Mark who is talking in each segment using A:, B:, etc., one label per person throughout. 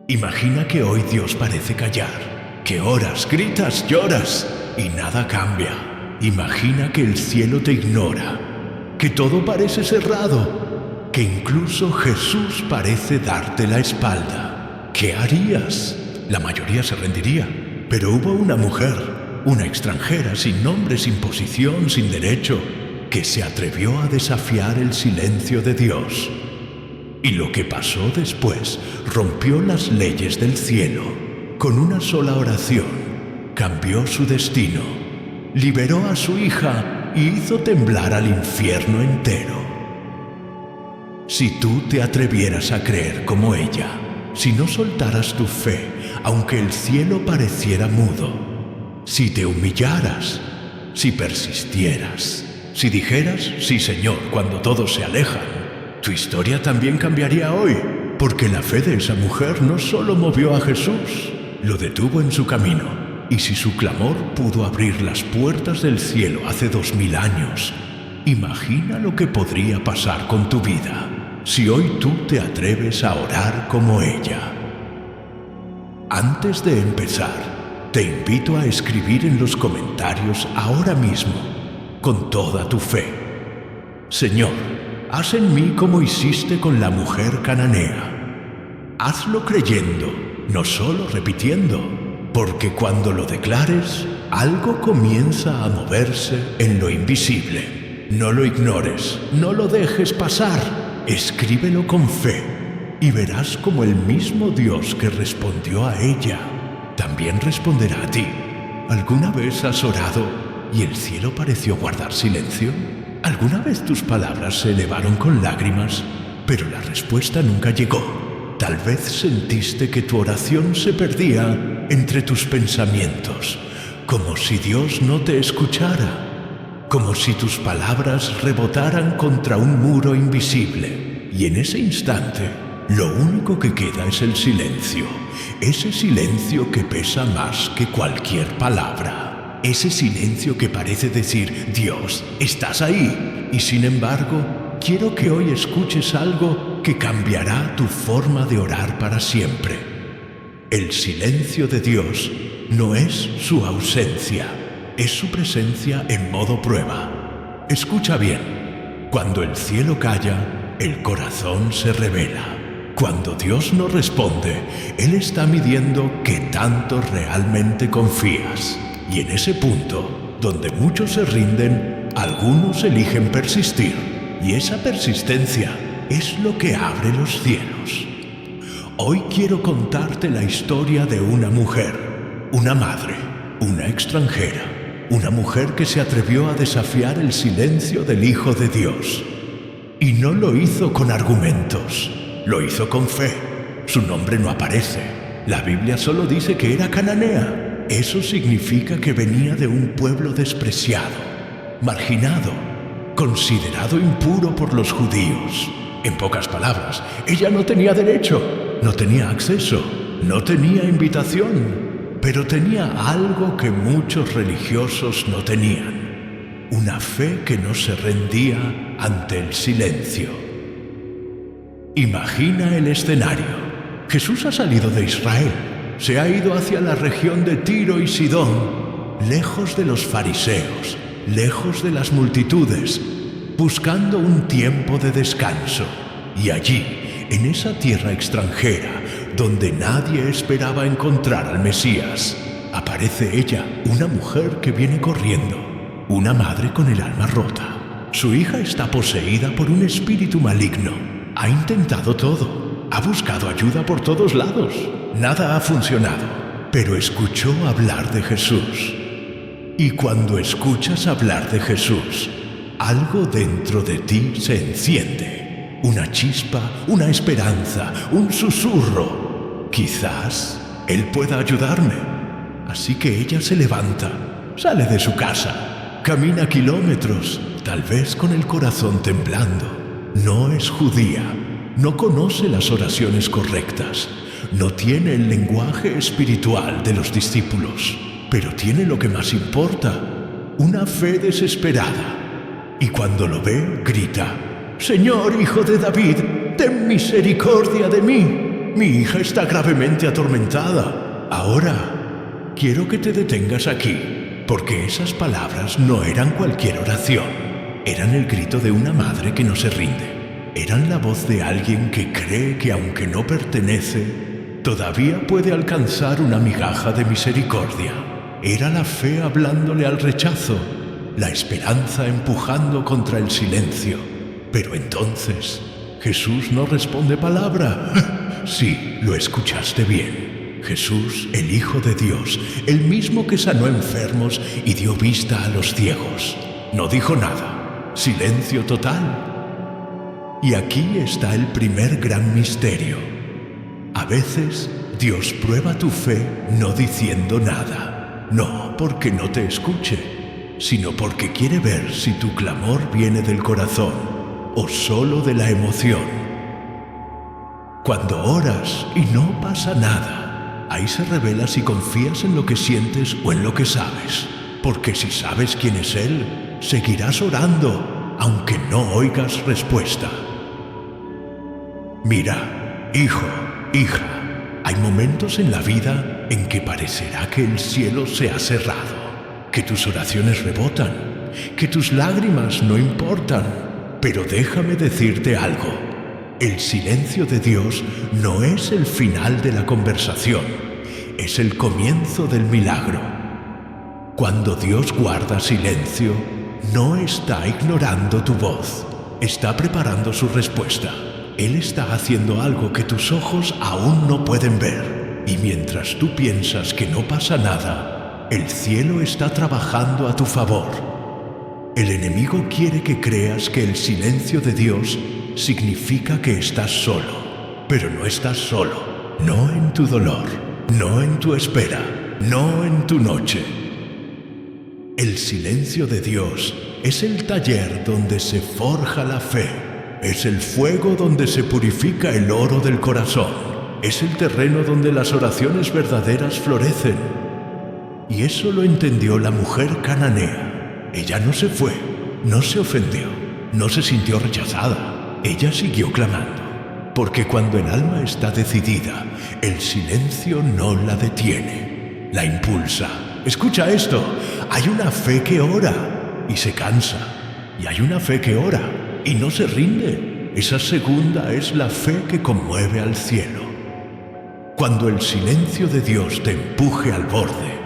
A: Imagina que hoy Dios parece callar, que oras, gritas, lloras y nada cambia. Imagina que el cielo te ignora, que todo parece cerrado, que incluso Jesús parece darte la espalda. ¿Qué harías? La mayoría se rendiría, pero hubo una mujer, una extranjera, sin nombre, sin posición, sin derecho, que se atrevió a desafiar el silencio de Dios. Y lo que pasó después rompió las leyes del cielo. Con una sola oración, cambió su destino, liberó a su hija y hizo temblar al infierno entero. Si tú te atrevieras a creer como ella, si no soltaras tu fe, aunque el cielo pareciera mudo, si te humillaras, si persistieras, si dijeras, sí Señor, cuando todos se alejan, tu historia también cambiaría hoy, porque la fe de esa mujer no solo movió a Jesús, lo detuvo en su camino. Y si su clamor pudo abrir las puertas del cielo hace 2000 años, imagina lo que podría pasar con tu vida si hoy tú te atreves a orar como ella. Antes de empezar, te invito a escribir en los comentarios ahora mismo, con toda tu fe: Señor, haz en mí como hiciste con la mujer cananea. Hazlo creyendo, no solo repitiendo, porque cuando lo declares, algo comienza a moverse en lo invisible. No lo ignores, no lo dejes pasar, escríbelo con fe y verás como el mismo Dios que respondió a ella, también responderá a ti. ¿Alguna vez has orado y el cielo pareció guardar silencio? ¿Alguna vez tus palabras se elevaron con lágrimas, pero la respuesta nunca llegó? Tal vez sentiste que tu oración se perdía entre tus pensamientos, como si Dios no te escuchara, como si tus palabras rebotaran contra un muro invisible. Y en ese instante, lo único que queda es el silencio, ese silencio que pesa más que cualquier palabra. Ese silencio que parece decir, Dios, estás ahí, y sin embargo, quiero que hoy escuches algo que cambiará tu forma de orar para siempre. El silencio de Dios no es su ausencia, es su presencia en modo prueba. Escucha bien, cuando el cielo calla, el corazón se revela. Cuando Dios no responde, Él está midiendo qué tanto realmente confías. Y en ese punto, donde muchos se rinden, algunos eligen persistir. Y esa persistencia es lo que abre los cielos. Hoy quiero contarte la historia de una mujer, una madre, una extranjera, una mujer que se atrevió a desafiar el silencio del Hijo de Dios. Y no lo hizo con argumentos, lo hizo con fe. Su nombre no aparece. La Biblia solo dice que era cananea. Eso significa que venía de un pueblo despreciado, marginado, considerado impuro por los judíos. En pocas palabras, ella no tenía derecho, no tenía acceso, no tenía invitación, pero tenía algo que muchos religiosos no tenían: una fe que no se rendía ante el silencio. Imagina el escenario. Jesús ha salido de Israel. Se ha ido hacia la región de Tiro y Sidón, lejos de los fariseos, lejos de las multitudes, buscando un tiempo de descanso. Y allí, en esa tierra extranjera, donde nadie esperaba encontrar al Mesías, aparece ella, una mujer que viene corriendo, una madre con el alma rota. Su hija está poseída por un espíritu maligno. Ha intentado todo. Ha buscado ayuda por todos lados. Nada ha funcionado, pero escuchó hablar de Jesús. Y cuando escuchas hablar de Jesús, algo dentro de ti se enciende. Una chispa, una esperanza, un susurro. Quizás Él pueda ayudarme. Así que ella se levanta, sale de su casa, camina kilómetros, tal vez con el corazón temblando. No es judía. No conoce las oraciones correctas, no tiene el lenguaje espiritual de los discípulos, pero tiene lo que más importa: una fe desesperada. Y cuando lo ve, grita: Señor, Hijo de David, ten misericordia de mí. mi hija está gravemente atormentada. Ahora, quiero que te detengas aquí, porque esas palabras no eran cualquier oración. Eran el grito de una madre que no se rinde. Eran la voz de alguien que cree que aunque no pertenece, todavía puede alcanzar una migaja de misericordia. Era la fe hablándole al rechazo, la esperanza empujando contra el silencio. Pero entonces, Jesús no responde palabra. Sí, lo escuchaste bien. Jesús, el Hijo de Dios, el mismo que sanó enfermos y dio vista a los ciegos, no dijo nada. Silencio total. Y aquí está el primer gran misterio. A veces, Dios prueba tu fe no diciendo nada. No porque no te escuche, sino porque quiere ver si tu clamor viene del corazón o solo de la emoción. Cuando oras y no pasa nada, ahí se revela si confías en lo que sientes o en lo que sabes. Porque si sabes quién es Él, seguirás orando, aunque no oigas respuesta. Mira, hijo, hija, hay momentos en la vida en que parecerá que el cielo se ha cerrado, que tus oraciones rebotan, que tus lágrimas no importan. Pero déjame decirte algo. El silencio de Dios no es el final de la conversación, es el comienzo del milagro. Cuando Dios guarda silencio, no está ignorando tu voz, está preparando su respuesta. Él está haciendo algo que tus ojos aún no pueden ver. Y mientras tú piensas que no pasa nada, el cielo está trabajando a tu favor. El enemigo quiere que creas que el silencio de Dios significa que estás solo. Pero no estás solo. No en tu dolor, no en tu espera, no en tu noche. El silencio de Dios es el taller donde se forja la fe. Es el fuego donde se purifica el oro del corazón. Es el terreno donde las oraciones verdaderas florecen. Y eso lo entendió la mujer cananea. Ella no se fue, no se ofendió, no se sintió rechazada. Ella siguió clamando, porque cuando el alma está decidida, el silencio no la detiene, la impulsa. Escucha esto, hay una fe que ora y se cansa, y hay una fe que ora y no se rinde. Esa segunda es la fe que conmueve al cielo. Cuando el silencio de Dios te empuje al borde,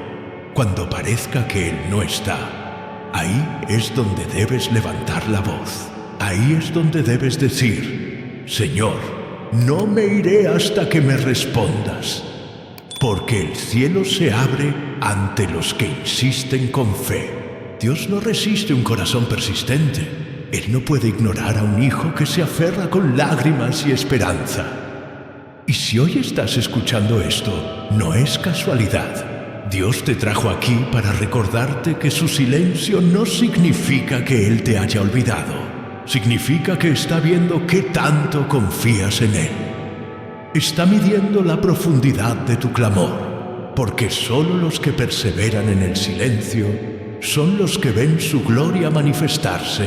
A: cuando parezca que Él no está, ahí es donde debes levantar la voz. Ahí es donde debes decir: Señor, no me iré hasta que me respondas. Porque el cielo se abre ante los que insisten con fe. Dios no resiste un corazón persistente. Él no puede ignorar a un hijo que se aferra con lágrimas y esperanza. Y si hoy estás escuchando esto, no es casualidad. Dios te trajo aquí para recordarte que su silencio no significa que Él te haya olvidado. Significa que está viendo qué tanto confías en Él. Está midiendo la profundidad de tu clamor, porque solo los que perseveran en el silencio son los que ven su gloria manifestarse.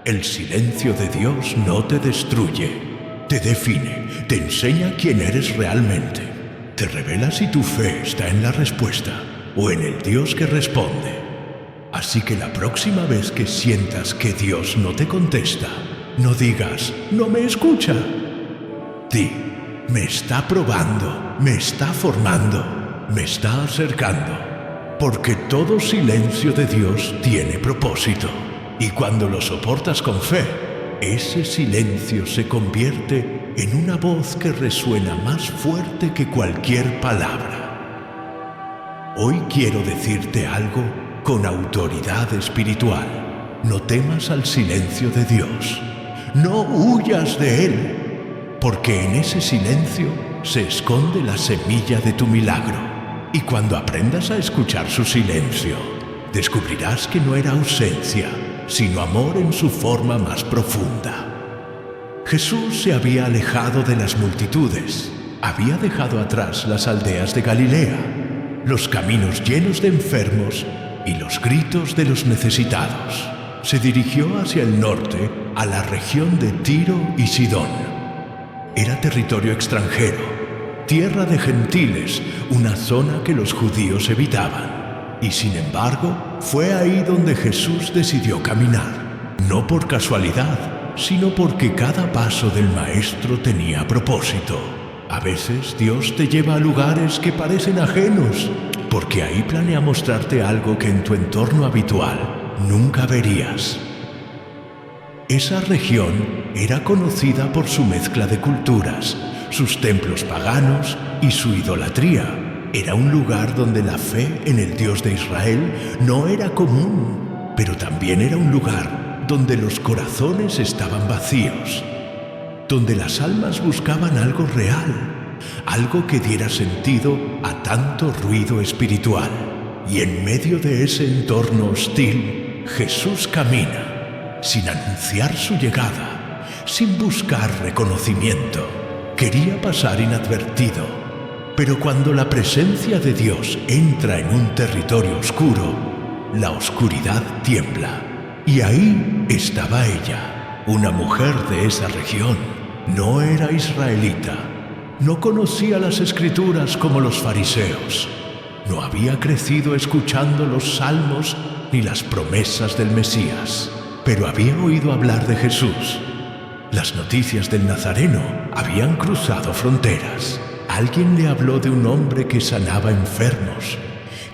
A: El silencio de Dios no te destruye, te define, te enseña quién eres realmente. Te revela si tu fe está en la respuesta o en el Dios que responde. Así que la próxima vez que sientas que Dios no te contesta, no digas: no me escucha. Di: me está probando, me está formando, me está acercando. Porque todo silencio de Dios tiene propósito. Y cuando lo soportas con fe, ese silencio se convierte en una voz que resuena más fuerte que cualquier palabra. Hoy quiero decirte algo con autoridad espiritual. No temas al silencio de Dios. No huyas de Él, porque en ese silencio se esconde la semilla de tu milagro. Y cuando aprendas a escuchar su silencio, descubrirás que no era ausencia, sino amor en su forma más profunda. Jesús se había alejado de las multitudes, había dejado atrás las aldeas de Galilea, los caminos llenos de enfermos y los gritos de los necesitados. Se dirigió hacia el norte, a la región de Tiro y Sidón. era territorio extranjero, tierra de gentiles, una zona que los judíos evitaban. Y sin embargo, fue ahí donde Jesús decidió caminar, no por casualidad, sino porque cada paso del Maestro tenía propósito. A veces Dios te lleva a lugares que parecen ajenos, porque ahí planea mostrarte algo que en tu entorno habitual nunca verías. Esa región era conocida por su mezcla de culturas, sus templos paganos y su idolatría. Era un lugar donde la fe en el Dios de Israel no era común, pero también era un lugar donde los corazones estaban vacíos, donde las almas buscaban algo real, algo que diera sentido a tanto ruido espiritual. Y en medio de ese entorno hostil, Jesús camina, sin anunciar su llegada, sin buscar reconocimiento. Quería pasar inadvertido, pero cuando la presencia de Dios entra en un territorio oscuro, la oscuridad tiembla. Y ahí estaba ella, una mujer de esa región. No era israelita, no conocía las Escrituras como los fariseos, no había crecido escuchando los salmos ni las promesas del Mesías, pero había oído hablar de Jesús. Las noticias del Nazareno habían cruzado fronteras. Alguien le habló de un hombre que sanaba enfermos,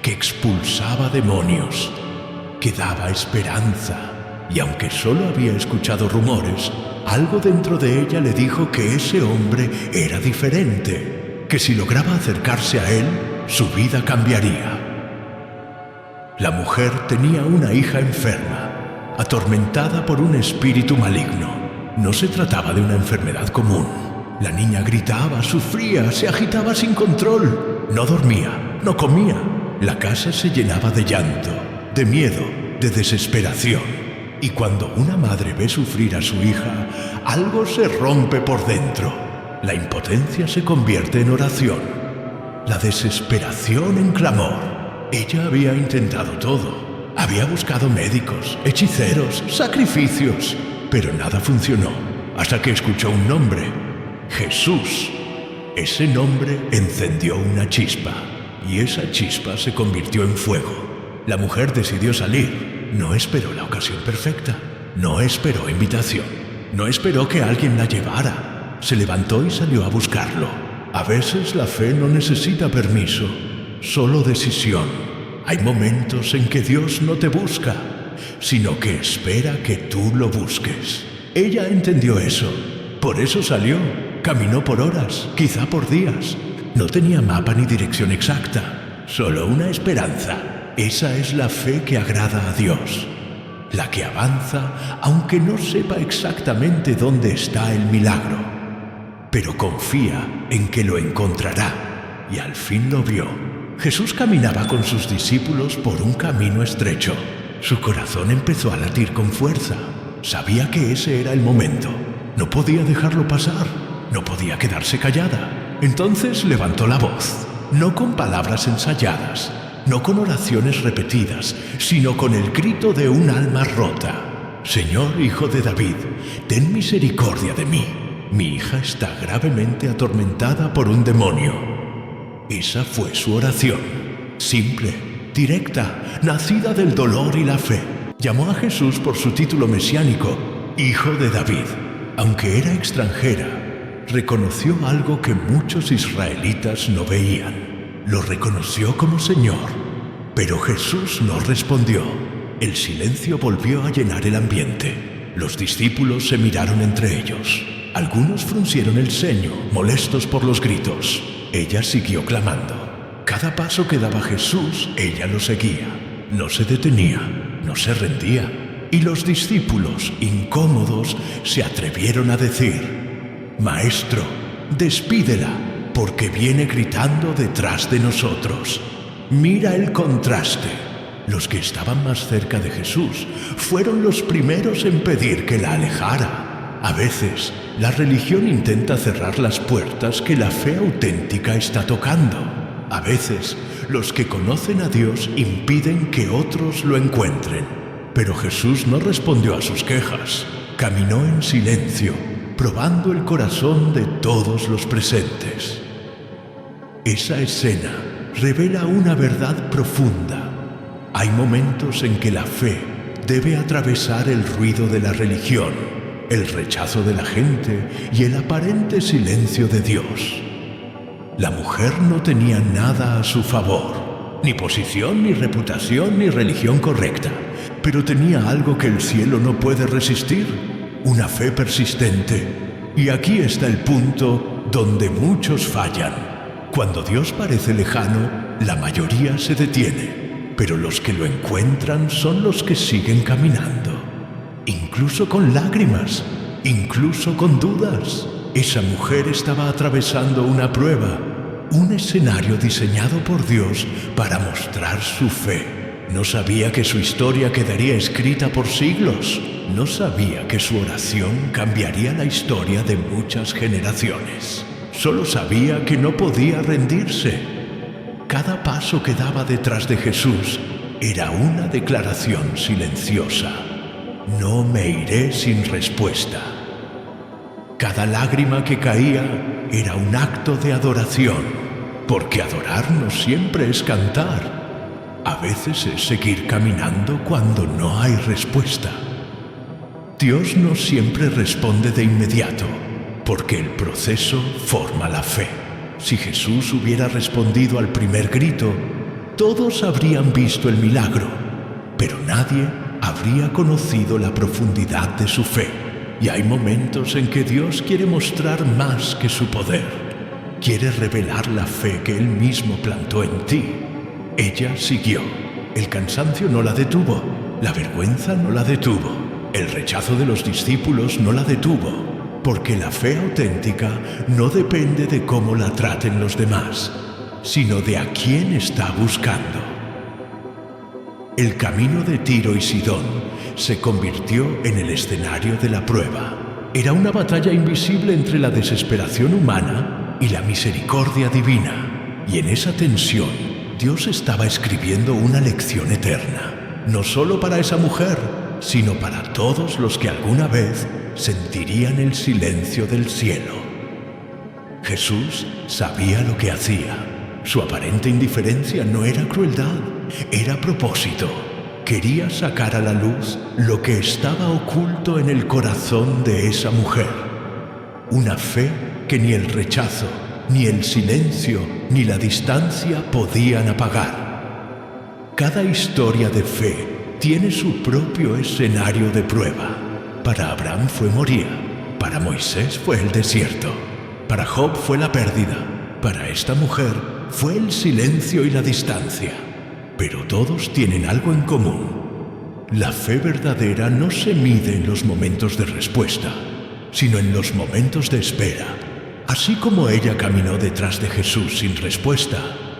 A: que expulsaba demonios, que daba esperanza. Y aunque solo había escuchado rumores, algo dentro de ella le dijo que ese hombre era diferente, que si lograba acercarse a él, su vida cambiaría. La mujer tenía una hija enferma, atormentada por un espíritu maligno. No se trataba de una enfermedad común. La niña gritaba, sufría, se agitaba sin control. No dormía, no comía. La casa se llenaba de llanto, de miedo, de desesperación. Y cuando una madre ve sufrir a su hija, algo se rompe por dentro. La impotencia se convierte en oración, la desesperación en clamor. Ella había intentado todo. Había buscado médicos, hechiceros, sacrificios, pero nada funcionó, hasta que escuchó un nombre: Jesús. Ese nombre encendió una chispa, y esa chispa se convirtió en fuego. La mujer decidió salir. No esperó la ocasión perfecta, no esperó invitación, no esperó que alguien la llevara. Se levantó y salió a buscarlo. A veces la fe no necesita permiso, solo decisión. Hay momentos en que Dios no te busca, sino que espera que tú lo busques. Ella entendió eso, por eso salió. Caminó por horas, quizá por días. No tenía mapa ni dirección exacta, solo una esperanza. Esa es la fe que agrada a Dios, la que avanza aunque no sepa exactamente dónde está el milagro, pero confía en que lo encontrará, y al fin lo vio. Jesús caminaba con sus discípulos por un camino estrecho. Su corazón empezó a latir con fuerza. Sabía que ese era el momento. No podía dejarlo pasar, no podía quedarse callada. Entonces levantó la voz, no con palabras ensayadas, no con oraciones repetidas, sino con el grito de un alma rota. Señor, Hijo de David, ten misericordia de mí. Mi hija está gravemente atormentada por un demonio. Esa fue su oración, simple, directa, nacida del dolor y la fe. Llamó a Jesús por su título mesiánico, Hijo de David. Aunque era extranjera, reconoció algo que muchos israelitas no veían. Lo reconoció como Señor, pero Jesús no respondió. El silencio volvió a llenar el ambiente. Los discípulos se miraron entre ellos. Algunos fruncieron el ceño, molestos por los gritos. Ella siguió clamando. Cada paso que daba Jesús, ella lo seguía. No se detenía, no se rendía. Y los discípulos, incómodos, se atrevieron a decir: Maestro, despídela, porque viene gritando detrás de nosotros. Mira el contraste. Los que estaban más cerca de Jesús fueron los primeros en pedir que la alejara. A veces, la religión intenta cerrar las puertas que la fe auténtica está tocando. A veces, los que conocen a Dios impiden que otros lo encuentren. Pero Jesús no respondió a sus quejas. Caminó en silencio, probando el corazón de todos los presentes. Esa escena revela una verdad profunda. Hay momentos en que la fe debe atravesar el ruido de la religión, el rechazo de la gente y el aparente silencio de Dios. La mujer no tenía nada a su favor, ni posición, ni reputación, ni religión correcta, pero tenía algo que el cielo no puede resistir, una fe persistente. Y aquí está el punto donde muchos fallan. Cuando Dios parece lejano, la mayoría se detiene, pero los que lo encuentran son los que siguen caminando, incluso con lágrimas, incluso con dudas. Esa mujer estaba atravesando una prueba, un escenario diseñado por Dios para mostrar su fe. No sabía que su historia quedaría escrita por siglos. No sabía que su oración cambiaría la historia de muchas generaciones. Solo sabía que no podía rendirse. Cada paso que daba detrás de Jesús era una declaración silenciosa. No me iré sin respuesta. Cada lágrima que caía era un acto de adoración, porque adorar no siempre es cantar. A veces es seguir caminando cuando no hay respuesta. Dios no siempre responde de inmediato, porque el proceso forma la fe. Si Jesús hubiera respondido al primer grito, todos habrían visto el milagro, pero nadie habría conocido la profundidad de su fe. Y hay momentos en que Dios quiere mostrar más que su poder. Quiere revelar la fe que Él mismo plantó en ti. Ella siguió. El cansancio no la detuvo. La vergüenza no la detuvo. El rechazo de los discípulos no la detuvo. Porque la fe auténtica no depende de cómo la traten los demás, sino de a quién está buscando. El camino de Tiro y Sidón se convirtió en el escenario de la prueba. Era una batalla invisible entre la desesperación humana y la misericordia divina. Y en esa tensión, Dios estaba escribiendo una lección eterna, no solo para esa mujer, sino para todos los que alguna vez sentirían el silencio del cielo. Jesús sabía lo que hacía. Su aparente indiferencia no era crueldad, era propósito. Quería sacar a la luz lo que estaba oculto en el corazón de esa mujer. Una fe que ni el rechazo, ni el silencio, ni la distancia podían apagar. Cada historia de fe tiene su propio escenario de prueba. Para Abraham fue Moría, para Moisés fue el desierto, para Job fue la pérdida, para esta mujer fue el silencio y la distancia. Pero todos tienen algo en común. La fe verdadera no se mide en los momentos de respuesta, sino en los momentos de espera. Así como ella caminó detrás de Jesús sin respuesta,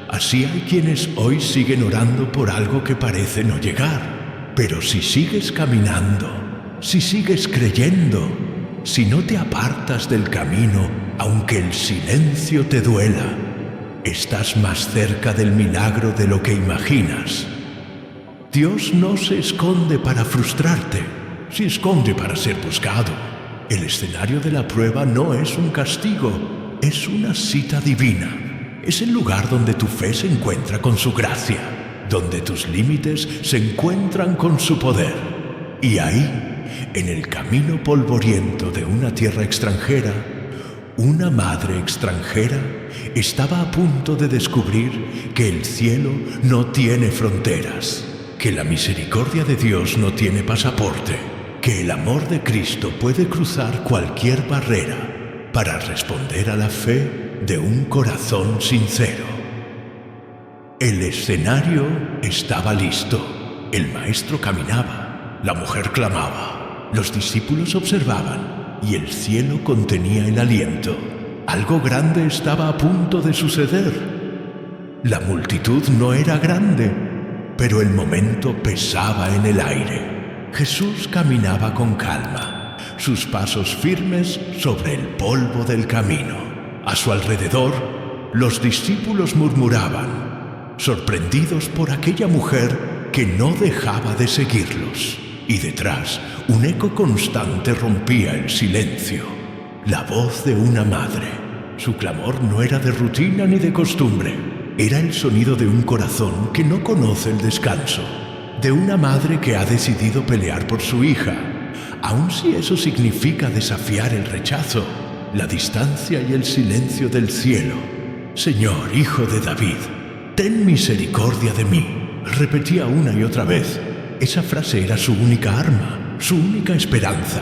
A: así hay quienes hoy siguen orando por algo que parece no llegar. Pero si sigues caminando, si sigues creyendo, si no te apartas del camino, aunque el silencio te duela, estás más cerca del milagro de lo que imaginas. Dios no se esconde para frustrarte, se esconde para ser buscado. El escenario de la prueba no es un castigo, es una cita divina. Es el lugar donde tu fe se encuentra con su gracia, donde tus límites se encuentran con su poder. Y ahí, en el camino polvoriento de una tierra extranjera, una madre extranjera estaba a punto de descubrir que el cielo no tiene fronteras, que la misericordia de Dios no tiene pasaporte, que el amor de Cristo puede cruzar cualquier barrera para responder a la fe de un corazón sincero. El escenario estaba listo. El maestro caminaba, la mujer clamaba, los discípulos observaban y el cielo contenía el aliento. Algo grande estaba a punto de suceder. La multitud no era grande, pero el momento pesaba en el aire. Jesús caminaba con calma, sus pasos firmes sobre el polvo del camino. A su alrededor, los discípulos murmuraban, sorprendidos por aquella mujer que no dejaba de seguirlos. Y detrás, un eco constante rompía el silencio. La voz de una madre. Su clamor no era de rutina ni de costumbre. Era el sonido de un corazón que no conoce el descanso. De una madre que ha decidido pelear por su hija, aun si eso significa desafiar el rechazo, la distancia y el silencio del cielo. Señor, Hijo de David, ten misericordia de mí. Repetía una y otra vez. Esa frase era su única arma, su única esperanza.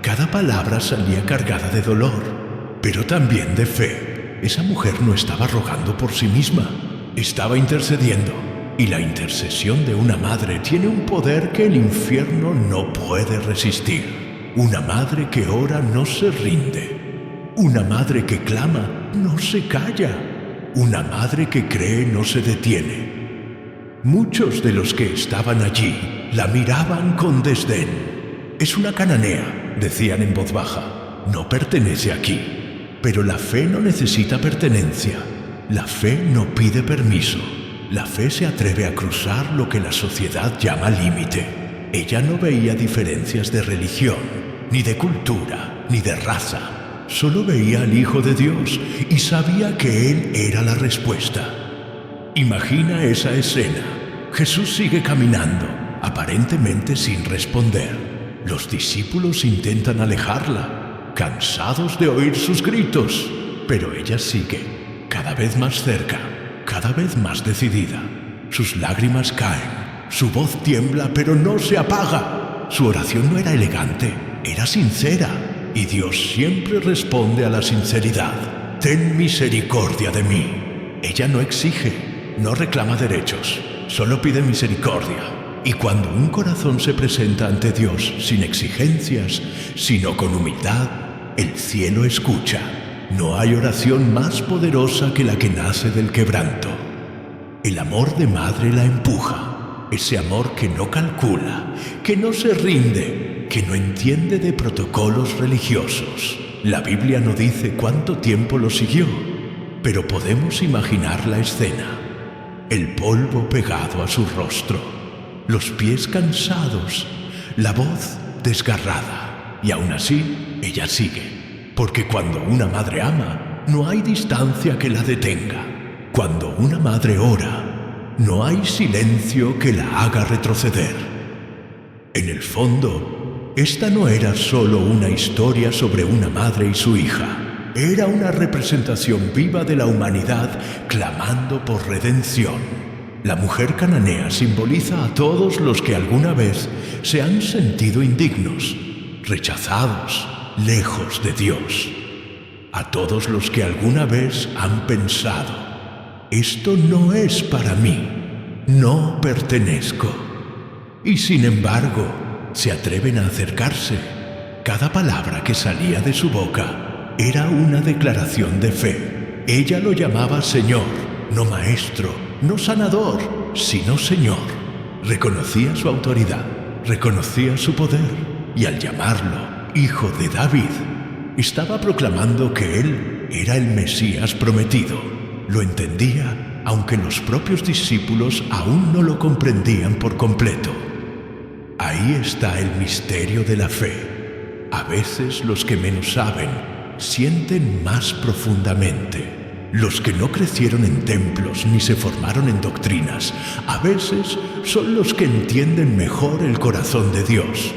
A: Cada palabra salía cargada de dolor, pero también de fe. Esa mujer no estaba rogando por sí misma, estaba intercediendo. Y la intercesión de una madre tiene un poder que el infierno no puede resistir. Una madre que ora no se rinde. Una madre que clama no se calla. Una madre que cree no se detiene. Muchos de los que estaban allí la miraban con desdén. Es una cananea, decían en voz baja. No pertenece aquí. Pero la fe no necesita pertenencia. La fe no pide permiso. La fe se atreve a cruzar lo que la sociedad llama límite. Ella no veía diferencias de religión, ni de cultura, ni de raza. Solo veía al Hijo de Dios y sabía que Él era la respuesta. Imagina esa escena. Jesús sigue caminando, aparentemente sin responder. Los discípulos intentan alejarla, cansados de oír sus gritos, pero ella sigue, cada vez más cerca, cada vez más decidida. Sus lágrimas caen, su voz tiembla, pero no se apaga. Su oración no era elegante, era sincera, y Dios siempre responde a la sinceridad. Ten misericordia de mí. Ella no exige, no reclama derechos, solo pide misericordia. Y cuando un corazón se presenta ante Dios sin exigencias, sino con humildad, el cielo escucha. No hay oración más poderosa que la que nace del quebranto. El amor de madre la empuja, ese amor que no calcula, que no se rinde, que no entiende de protocolos religiosos. La Biblia no dice cuánto tiempo lo siguió, pero podemos imaginar la escena. El polvo pegado a su rostro, los pies cansados, la voz desgarrada, y aún así ella sigue. Porque cuando una madre ama, no hay distancia que la detenga. Cuando una madre ora, no hay silencio que la haga retroceder. En el fondo, esta no era solo una historia sobre una madre y su hija. Era una representación viva de la humanidad clamando por redención. La mujer cananea simboliza a todos los que alguna vez se han sentido indignos, rechazados, lejos de Dios. A todos los que alguna vez han pensado, esto no es para mí, no pertenezco. Y sin embargo, se atreven a acercarse. Cada palabra que salía de su boca era una declaración de fe. Ella lo llamaba Señor, no Maestro, no Sanador, sino Señor. Reconocía su autoridad, reconocía su poder, y al llamarlo Hijo de David, estaba proclamando que Él era el Mesías prometido. Lo entendía, aunque los propios discípulos aún no lo comprendían por completo. Ahí está el misterio de la fe. A veces los que menos saben sienten más profundamente. Los que no crecieron en templos ni se formaron en doctrinas, a veces son los que entienden mejor el corazón de Dios.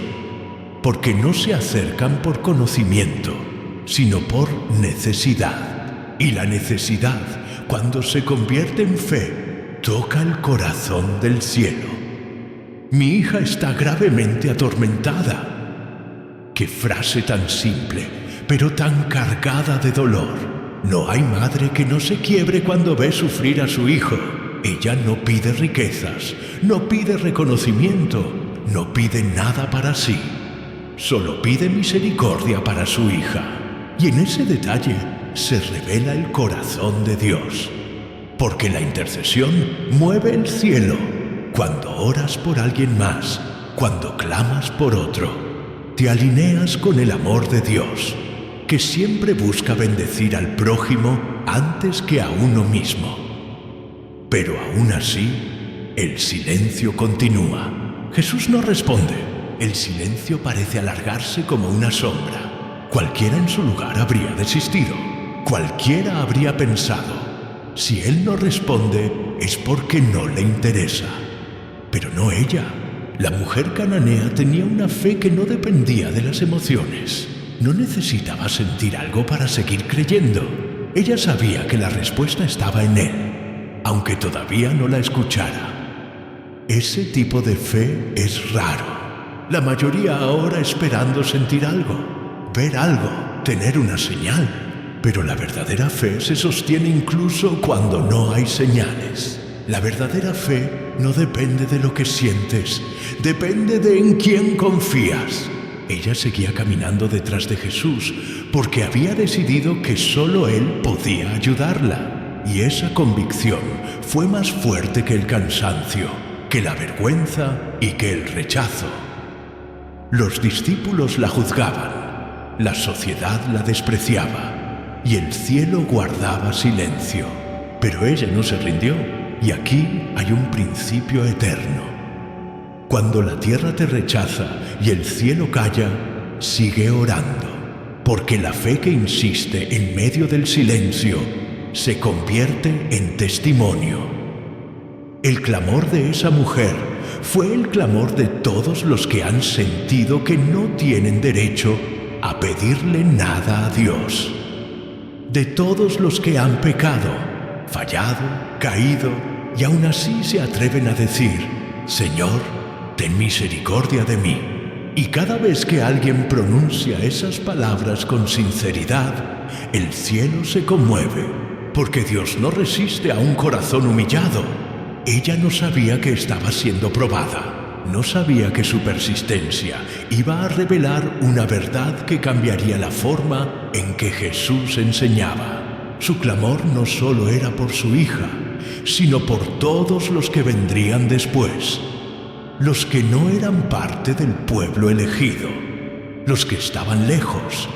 A: Porque no se acercan por conocimiento, sino por necesidad. Y la necesidad, cuando se convierte en fe, toca el corazón del cielo. Mi hija está gravemente atormentada. Qué frase tan simple, pero tan cargada de dolor. No hay madre que no se quiebre cuando ve sufrir a su hijo. Ella no pide riquezas, no pide reconocimiento, no pide nada para sí. Solo pide misericordia para su hija. Y en ese detalle se revela el corazón de Dios. Porque la intercesión mueve el cielo. Cuando oras por alguien más, cuando clamas por otro, te alineas con el amor de Dios, que siempre busca bendecir al prójimo antes que a uno mismo. Pero aún así, el silencio continúa. Jesús no responde. El silencio parece alargarse como una sombra. cualquiera en su lugar habría desistido. Cualquiera habría pensado, si él no responde es porque no le interesa. Pero no ella. La mujer cananea tenía una fe que no dependía de las emociones. No necesitaba sentir algo para seguir creyendo. Ella sabía que la respuesta estaba en él, aunque todavía no la escuchara. Ese tipo de fe es raro. La mayoría ahora esperando sentir algo, ver algo, tener una señal. Pero la verdadera fe se sostiene incluso cuando no hay señales. La verdadera fe no depende de lo que sientes, depende de en quién confías. Ella seguía caminando detrás de Jesús porque había decidido que solo Él podía ayudarla. Y esa convicción fue más fuerte que el cansancio, que la vergüenza y que el rechazo. Los discípulos la juzgaban, la sociedad la despreciaba y el cielo guardaba silencio. Pero ella no se rindió, y aquí hay un principio eterno. Cuando la tierra te rechaza y el cielo calla, sigue orando, porque la fe que insiste en medio del silencio se convierte en testimonio. El clamor de esa mujer fue el clamor de todos los que han sentido que no tienen derecho a pedirle nada a Dios. De todos los que han pecado, fallado, caído, y aún así se atreven a decir, Señor, ten misericordia de mí. Y cada vez que alguien pronuncia esas palabras con sinceridad, el cielo se conmueve, porque Dios no resiste a un corazón humillado. Ella no sabía que estaba siendo probada, no sabía que su persistencia iba a revelar una verdad que cambiaría la forma en que Jesús enseñaba. Su clamor no solo era por su hija, sino por todos los que vendrían después, los que no eran parte del pueblo elegido, los que estaban lejos,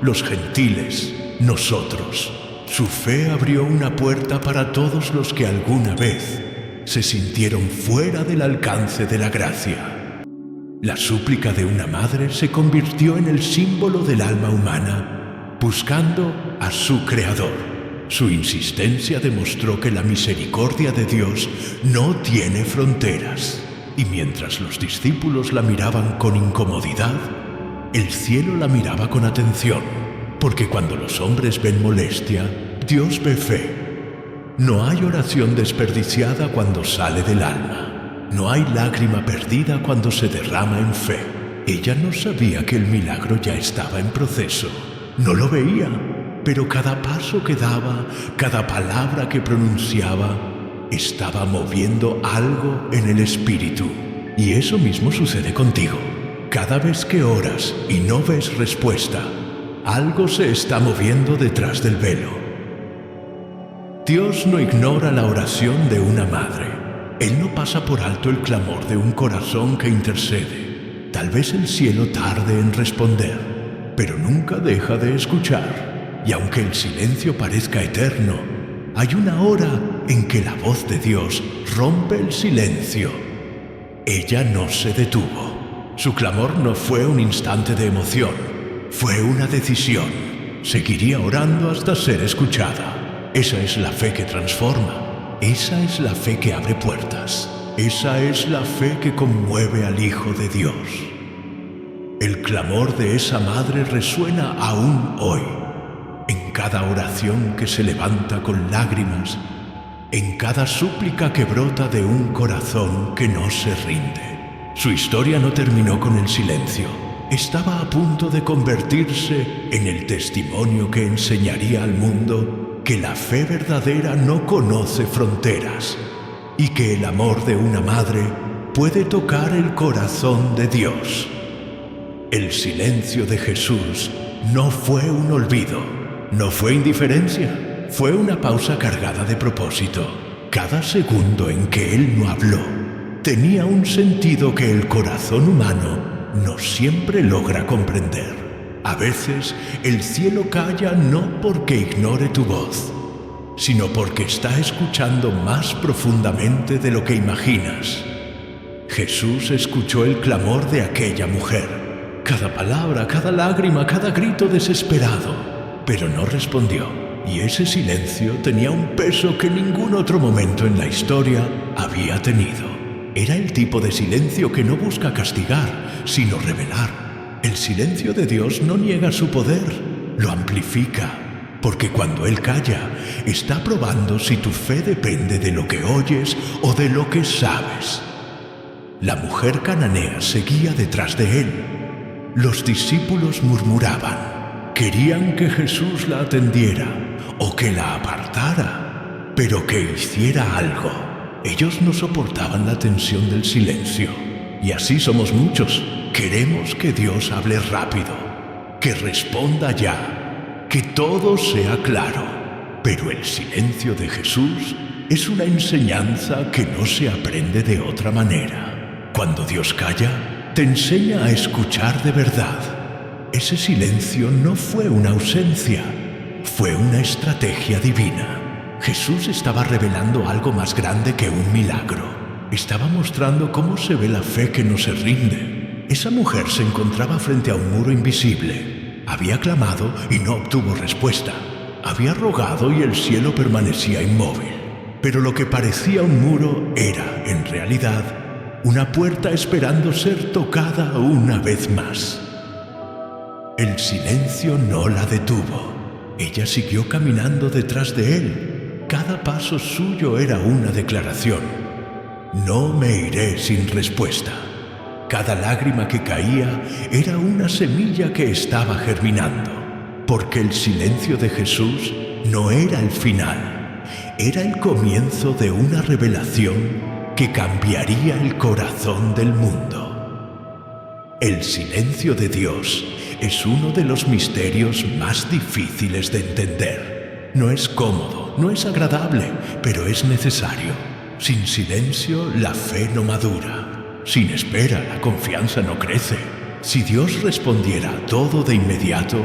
A: los gentiles, nosotros. Su fe abrió una puerta para todos los que alguna vez se sintieron fuera del alcance de la gracia. La súplica de una madre se convirtió en el símbolo del alma humana, buscando a su Creador. Su insistencia demostró que la misericordia de Dios no tiene fronteras. Y mientras los discípulos la miraban con incomodidad, el cielo la miraba con atención, porque cuando los hombres ven molestia, Dios ve fe. No hay oración desperdiciada cuando sale del alma. No hay lágrima perdida cuando se derrama en fe. Ella no sabía que el milagro ya estaba en proceso. No lo veía, pero cada paso que daba, cada palabra que pronunciaba, estaba moviendo algo en el espíritu. Y eso mismo sucede contigo. Cada vez que oras y no ves respuesta, algo se está moviendo detrás del velo. Dios no ignora la oración de una madre. Él no pasa por alto el clamor de un corazón que intercede. Tal vez el cielo tarde en responder, pero nunca deja de escuchar. Y aunque el silencio parezca eterno, hay una hora en que la voz de Dios rompe el silencio. Ella no se detuvo. Su clamor no fue un instante de emoción, fue una decisión. Seguiría orando hasta ser escuchada. Esa es la fe que transforma. Esa es la fe que abre puertas. Esa es la fe que conmueve al Hijo de Dios. El clamor de esa madre resuena aún hoy. En cada oración que se levanta con lágrimas, en cada súplica que brota de un corazón que no se rinde. Su historia no terminó con el silencio. Estaba a punto de convertirse en el testimonio que enseñaría al mundo que la fe verdadera no conoce fronteras y que el amor de una madre puede tocar el corazón de Dios. El silencio de Jesús no fue un olvido, no fue indiferencia, fue una pausa cargada de propósito. Cada segundo en que Él no habló tenía un sentido que el corazón humano no siempre logra comprender. A veces el cielo calla no porque ignore tu voz, sino porque está escuchando más profundamente de lo que imaginas. Jesús escuchó el clamor de aquella mujer. cada palabra, cada lágrima, cada grito desesperado, pero no respondió. Y ese silencio tenía un peso que ningún otro momento en la historia había tenido. Era el tipo de silencio que no busca castigar, sino revelar. El silencio de Dios no niega su poder, lo amplifica, porque cuando Él calla, está probando si tu fe depende de lo que oyes o de lo que sabes. La mujer cananea seguía detrás de Él. Los discípulos murmuraban, querían que Jesús la atendiera o que la apartara, pero que hiciera algo. Ellos no soportaban la tensión del silencio. Y así somos muchos. Queremos que Dios hable rápido, que responda ya, que todo sea claro. Pero el silencio de Jesús es una enseñanza que no se aprende de otra manera. Cuando Dios calla, te enseña a escuchar de verdad. Ese silencio no fue una ausencia, fue una estrategia divina. Jesús estaba revelando algo más grande que un milagro. Estaba mostrando cómo se ve la fe que no se rinde. Esa mujer se encontraba frente a un muro invisible. Había clamado y no obtuvo respuesta. Había rogado y el cielo permanecía inmóvil. Pero lo que parecía un muro era, en realidad, una puerta esperando ser tocada una vez más. El silencio no la detuvo. Ella siguió caminando detrás de él. Cada paso suyo era una declaración. No me iré sin respuesta. Cada lágrima que caía era una semilla que estaba germinando, porque el silencio de Jesús no era el final, era el comienzo de una revelación que cambiaría el corazón del mundo. El silencio de Dios es uno de los misterios más difíciles de entender. No es cómodo, no es agradable, pero es necesario. Sin silencio, la fe no madura. Sin espera, la confianza no crece. Si Dios respondiera todo de inmediato,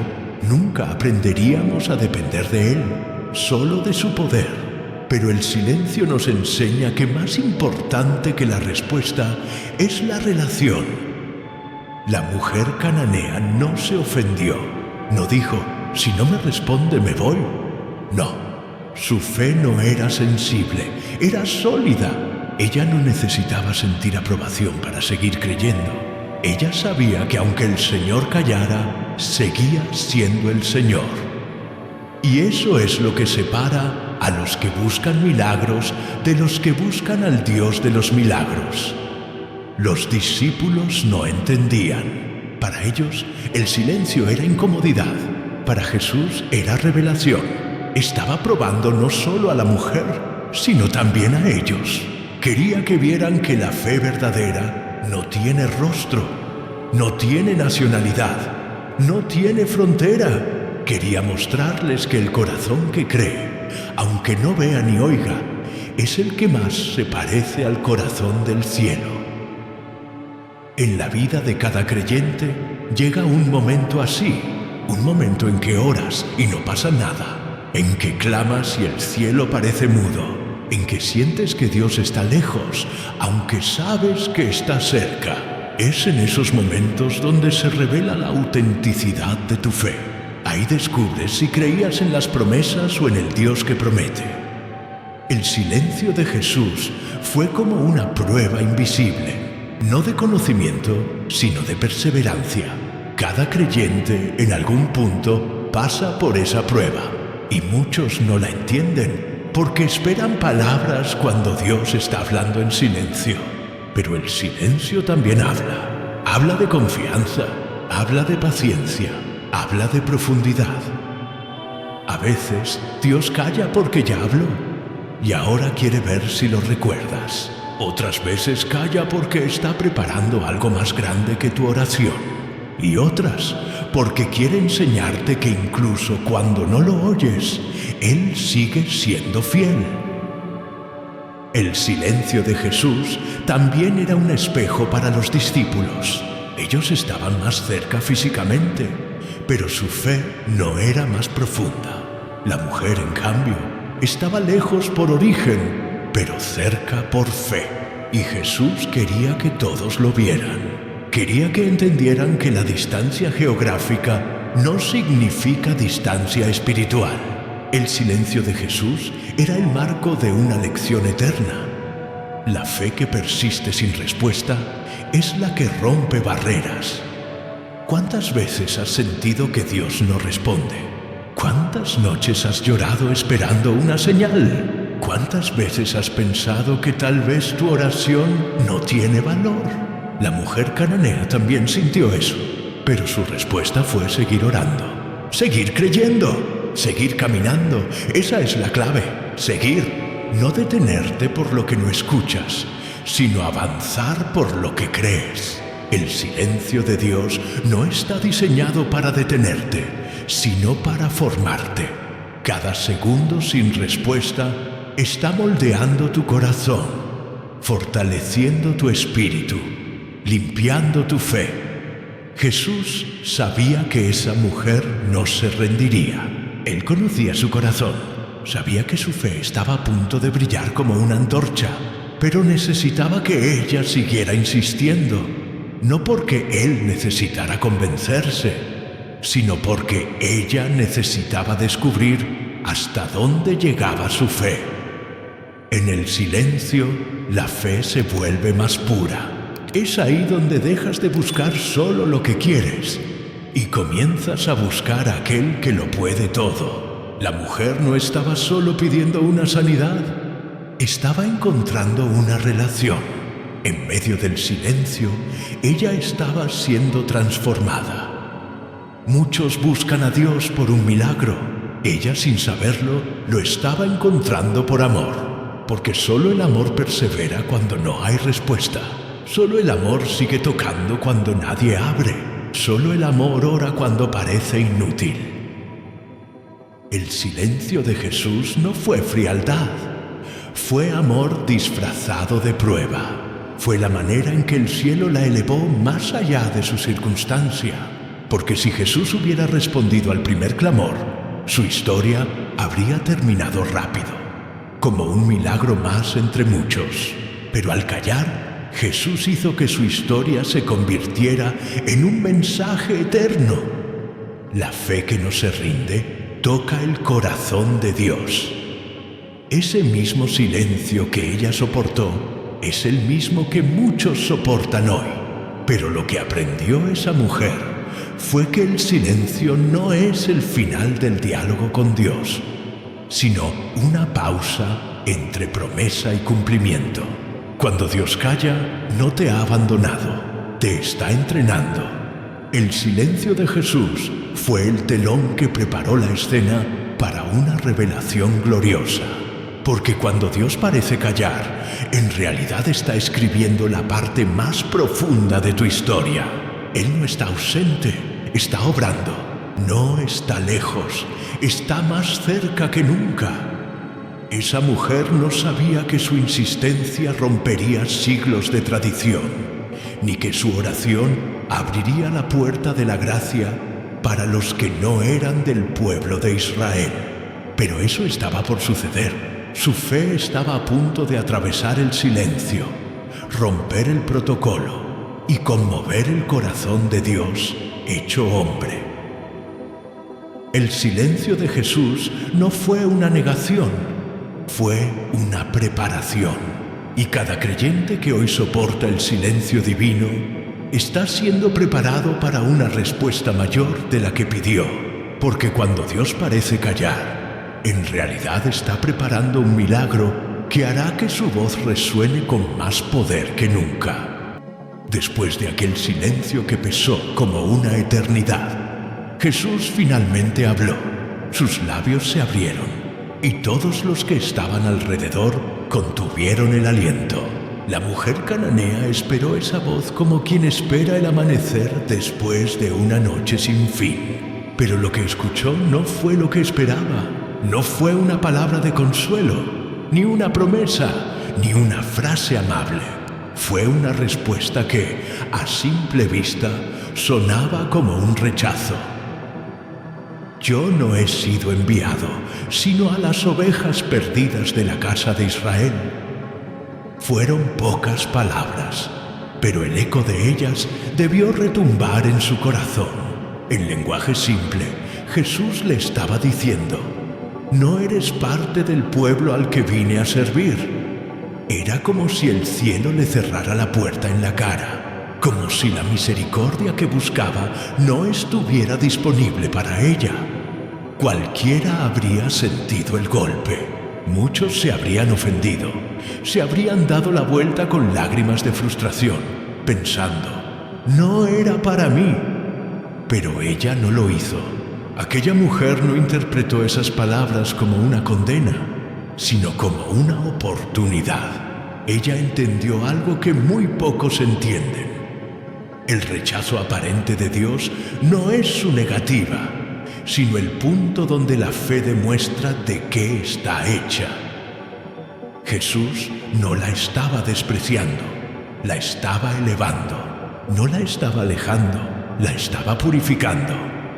A: nunca aprenderíamos a depender de Él, solo de su poder. Pero el silencio nos enseña que más importante que la respuesta es la relación. La mujer cananea no se ofendió. No dijo, si no me responde me voy. No, su fe no era sensible, era sólida. Ella no necesitaba sentir aprobación para seguir creyendo. Ella sabía que aunque el Señor callara, seguía siendo el Señor. Y eso es lo que separa a los que buscan milagros de los que buscan al Dios de los milagros. Los discípulos no entendían. Para ellos, el silencio era incomodidad. Para Jesús era revelación. Estaba probando no solo a la mujer, sino también a ellos. Quería que vieran que la fe verdadera no tiene rostro, no tiene nacionalidad, no tiene frontera. Quería mostrarles que el corazón que cree, aunque no vea ni oiga, es el que más se parece al corazón del cielo. En la vida de cada creyente llega un momento así, un momento en que oras y no pasa nada, en que clamas y el cielo parece mudo, en que sientes que Dios está lejos, aunque sabes que está cerca. Es en esos momentos donde se revela la autenticidad de tu fe. Ahí descubres si creías en las promesas o en el Dios que promete. El silencio de Jesús fue como una prueba invisible, no de conocimiento, sino de perseverancia. Cada creyente en algún punto pasa por esa prueba y muchos no la entienden porque esperan palabras cuando Dios está hablando en silencio. Pero el silencio también habla. Habla de confianza, habla de paciencia, habla de profundidad. A veces Dios calla porque ya habló y ahora quiere ver si lo recuerdas. Otras veces calla porque está preparando algo más grande que tu oración. Y otras porque quiere enseñarte que incluso cuando no lo oyes, Él sigue siendo fiel. El silencio de Jesús también era un espejo para los discípulos. Ellos estaban más cerca físicamente, pero su fe no era más profunda. La mujer, en cambio, estaba lejos por origen, pero cerca por fe. Y Jesús quería que todos lo vieran, Quería que entendieran que la distancia geográfica no significa distancia espiritual. El silencio de Jesús era el marco de una lección eterna. La fe que persiste sin respuesta es la que rompe barreras. ¿Cuántas veces has sentido que Dios no responde? ¿Cuántas noches has llorado esperando una señal? ¿Cuántas veces has pensado que tal vez tu oración no tiene valor? La mujer cananea también sintió eso, pero su respuesta fue seguir orando, seguir creyendo, seguir caminando. Esa es la clave, seguir. No detenerte por lo que no escuchas, sino avanzar por lo que crees. El silencio de Dios no está diseñado para detenerte, sino para formarte. Cada segundo sin respuesta está moldeando tu corazón, fortaleciendo tu espíritu, limpiando tu fe. Jesús sabía que esa mujer no se rendiría. Él conocía su corazón. Sabía que su fe estaba a punto de brillar como una antorcha, pero necesitaba que ella siguiera insistiendo, no porque él necesitara convencerse, sino porque ella necesitaba descubrir hasta dónde llegaba su fe. En el silencio, la fe se vuelve más pura. Es ahí donde dejas de buscar solo lo que quieres y comienzas a buscar a aquel que lo puede todo. La mujer no estaba solo pidiendo una sanidad, estaba encontrando una relación. En medio del silencio, ella estaba siendo transformada. Muchos buscan a Dios por un milagro. Ella, sin saberlo, lo estaba encontrando por amor, porque solo el amor persevera cuando no hay respuesta. Solo el amor sigue tocando cuando nadie abre. Solo el amor ora cuando parece inútil. El silencio de Jesús no fue frialdad, fue amor disfrazado de prueba. Fue la manera en que el cielo la elevó más allá de su circunstancia. Porque si Jesús hubiera respondido al primer clamor, su historia habría terminado rápido, como un milagro más entre muchos. Pero al callar, Jesús hizo que su historia se convirtiera en un mensaje eterno. La fe que no se rinde toca el corazón de Dios. Ese mismo silencio que ella soportó es el mismo que muchos soportan hoy. Pero lo que aprendió esa mujer fue que el silencio no es el final del diálogo con Dios, sino una pausa entre promesa y cumplimiento. Cuando Dios calla, no te ha abandonado, te está entrenando. El silencio de Jesús fue el telón que preparó la escena para una revelación gloriosa. Porque cuando Dios parece callar, en realidad está escribiendo la parte más profunda de tu historia. Él no está ausente, está obrando. No está lejos, está más cerca que nunca. Esa mujer no sabía que su insistencia rompería siglos de tradición, ni que su oración abriría la puerta de la gracia para los que no eran del pueblo de Israel. Pero eso estaba por suceder. Su fe estaba a punto de atravesar el silencio, romper el protocolo y conmover el corazón de Dios hecho hombre. El silencio de Jesús no fue una negación, fue una preparación. Y cada creyente que hoy soporta el silencio divino está siendo preparado para una respuesta mayor de la que pidió. Porque cuando Dios parece callar, en realidad está preparando un milagro que hará que su voz resuene con más poder que nunca. Después de aquel silencio que pesó como una eternidad, Jesús finalmente habló. Sus labios se abrieron y todos los que estaban alrededor contuvieron el aliento. La mujer cananea esperó esa voz como quien espera el amanecer después de una noche sin fin. Pero lo que escuchó no fue lo que esperaba. No fue una palabra de consuelo, ni una promesa, ni una frase amable. Fue una respuesta que, a simple vista, sonaba como un rechazo. Yo no he sido enviado, sino a las ovejas perdidas de la casa de Israel. Fueron pocas palabras, pero el eco de ellas debió retumbar en su corazón. En lenguaje simple, Jesús le estaba diciendo: no eres parte del pueblo al que vine a servir. Era como si el cielo le cerrara la puerta en la cara, como si la misericordia que buscaba no estuviera disponible para ella. Cualquiera habría sentido el golpe. Muchos se habrían ofendido, se habrían dado la vuelta con lágrimas de frustración, pensando: no era para mí. Pero ella no lo hizo. Aquella mujer no interpretó esas palabras como una condena, sino como una oportunidad. Ella entendió algo que muy pocos entienden. El rechazo aparente de Dios no es su negativa, sino el punto donde la fe demuestra de qué está hecha. Jesús no la estaba despreciando, la estaba elevando, no la estaba alejando, la estaba purificando.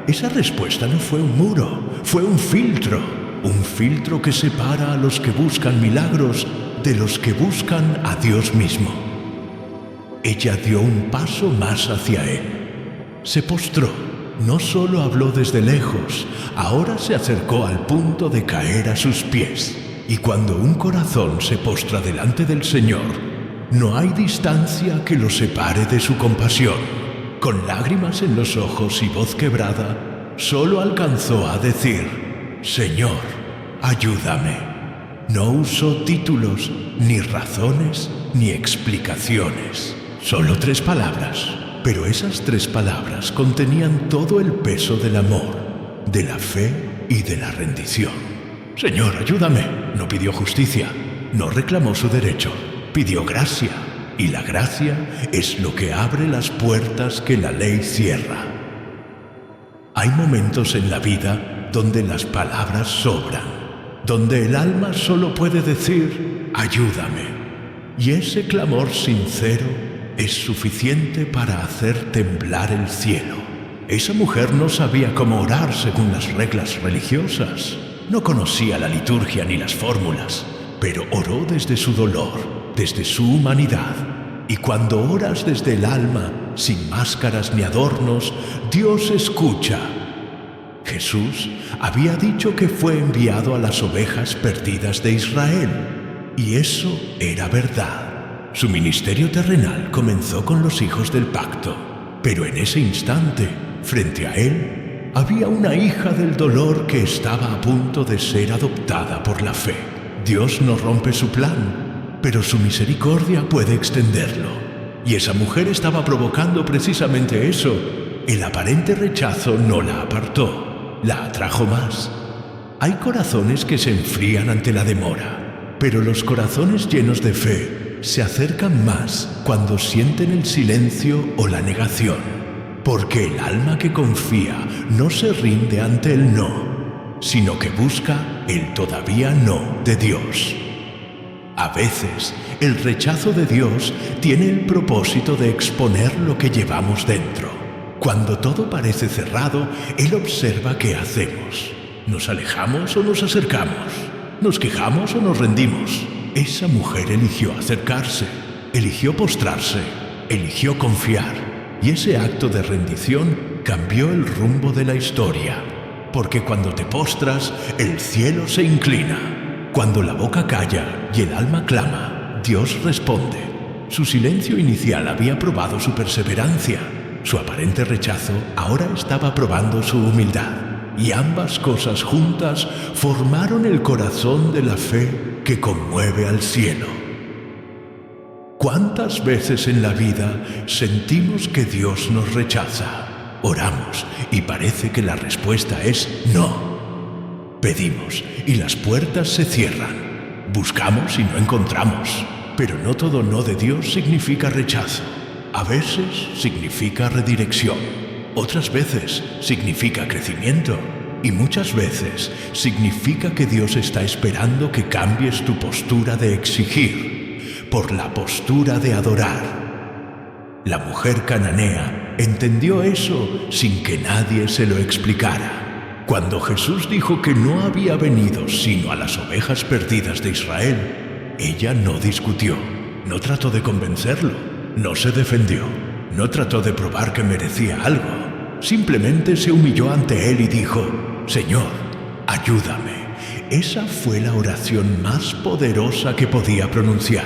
A: Esa respuesta no fue un muro, fue un filtro que separa a los que buscan milagros de los que buscan a Dios mismo. Ella dio un paso más hacia Él. Se postró, no solo habló desde lejos, ahora se acercó al punto de caer a sus pies. Y cuando un corazón se postra delante del Señor, no hay distancia que lo separe de su compasión. Con lágrimas en los ojos y voz quebrada, solo alcanzó a decir: Señor, ayúdame. No usó títulos, ni razones, ni explicaciones. Solo 3 palabras, pero esas 3 palabras contenían todo el peso del amor, de la fe y de la rendición. Señor, ayúdame. No pidió justicia, no reclamó su derecho, pidió gracia. Y la gracia es lo que abre las puertas que la ley cierra. Hay momentos en la vida donde las palabras sobran, donde el alma solo puede decir: ayúdame. Y ese clamor sincero es suficiente para hacer temblar el cielo. Esa mujer no sabía cómo orar según las reglas religiosas, no conocía la liturgia ni las fórmulas, pero oró desde su dolor, desde su humanidad. Y cuando oras desde el alma, sin máscaras ni adornos, Dios escucha. Jesús había dicho que fue enviado a las ovejas perdidas de Israel, y eso era verdad. Su ministerio terrenal comenzó con los hijos del pacto, pero en ese instante, frente a él, había una hija del dolor que estaba a punto de ser adoptada por la fe. Dios no rompe su plan, pero su misericordia puede extenderlo. Y esa mujer estaba provocando precisamente eso. El aparente rechazo no la apartó, la atrajo más. Hay corazones que se enfrían ante la demora, pero los corazones llenos de fe se acercan más cuando sienten el silencio o la negación, porque el alma que confía no se rinde ante el no, sino que busca el todavía no de Dios. A veces, el rechazo de Dios tiene el propósito de exponer lo que llevamos dentro. Cuando todo parece cerrado, Él observa qué hacemos. ¿Nos alejamos o nos acercamos? ¿Nos quejamos o nos rendimos? Esa mujer eligió acercarse, eligió postrarse, eligió confiar. Y ese acto de rendición cambió el rumbo de la historia. Porque cuando te postras, el cielo se inclina. Cuando la boca calla y el alma clama, Dios responde. Su silencio inicial había probado su perseverancia. Su aparente rechazo ahora estaba probando su humildad. Y ambas cosas juntas formaron el corazón de la fe que conmueve al cielo. ¿Cuántas veces en la vida sentimos que Dios nos rechaza? Oramos y parece que la respuesta es no. Pedimos y las puertas se cierran. Buscamos y no encontramos. Pero no todo no de Dios significa rechazo. A veces significa redirección. Otras veces significa crecimiento. Y muchas veces significa que Dios está esperando que cambies tu postura de exigir por la postura de adorar. La mujer cananea entendió eso sin que nadie se lo explicara. Cuando Jesús dijo que no había venido sino a las ovejas perdidas de Israel, ella no discutió, no trató de convencerlo, No se defendió, no trató de probar que merecía algo. Simplemente se humilló ante él y dijo: Señor, ayúdame. Esa fue la oración más poderosa que podía pronunciar.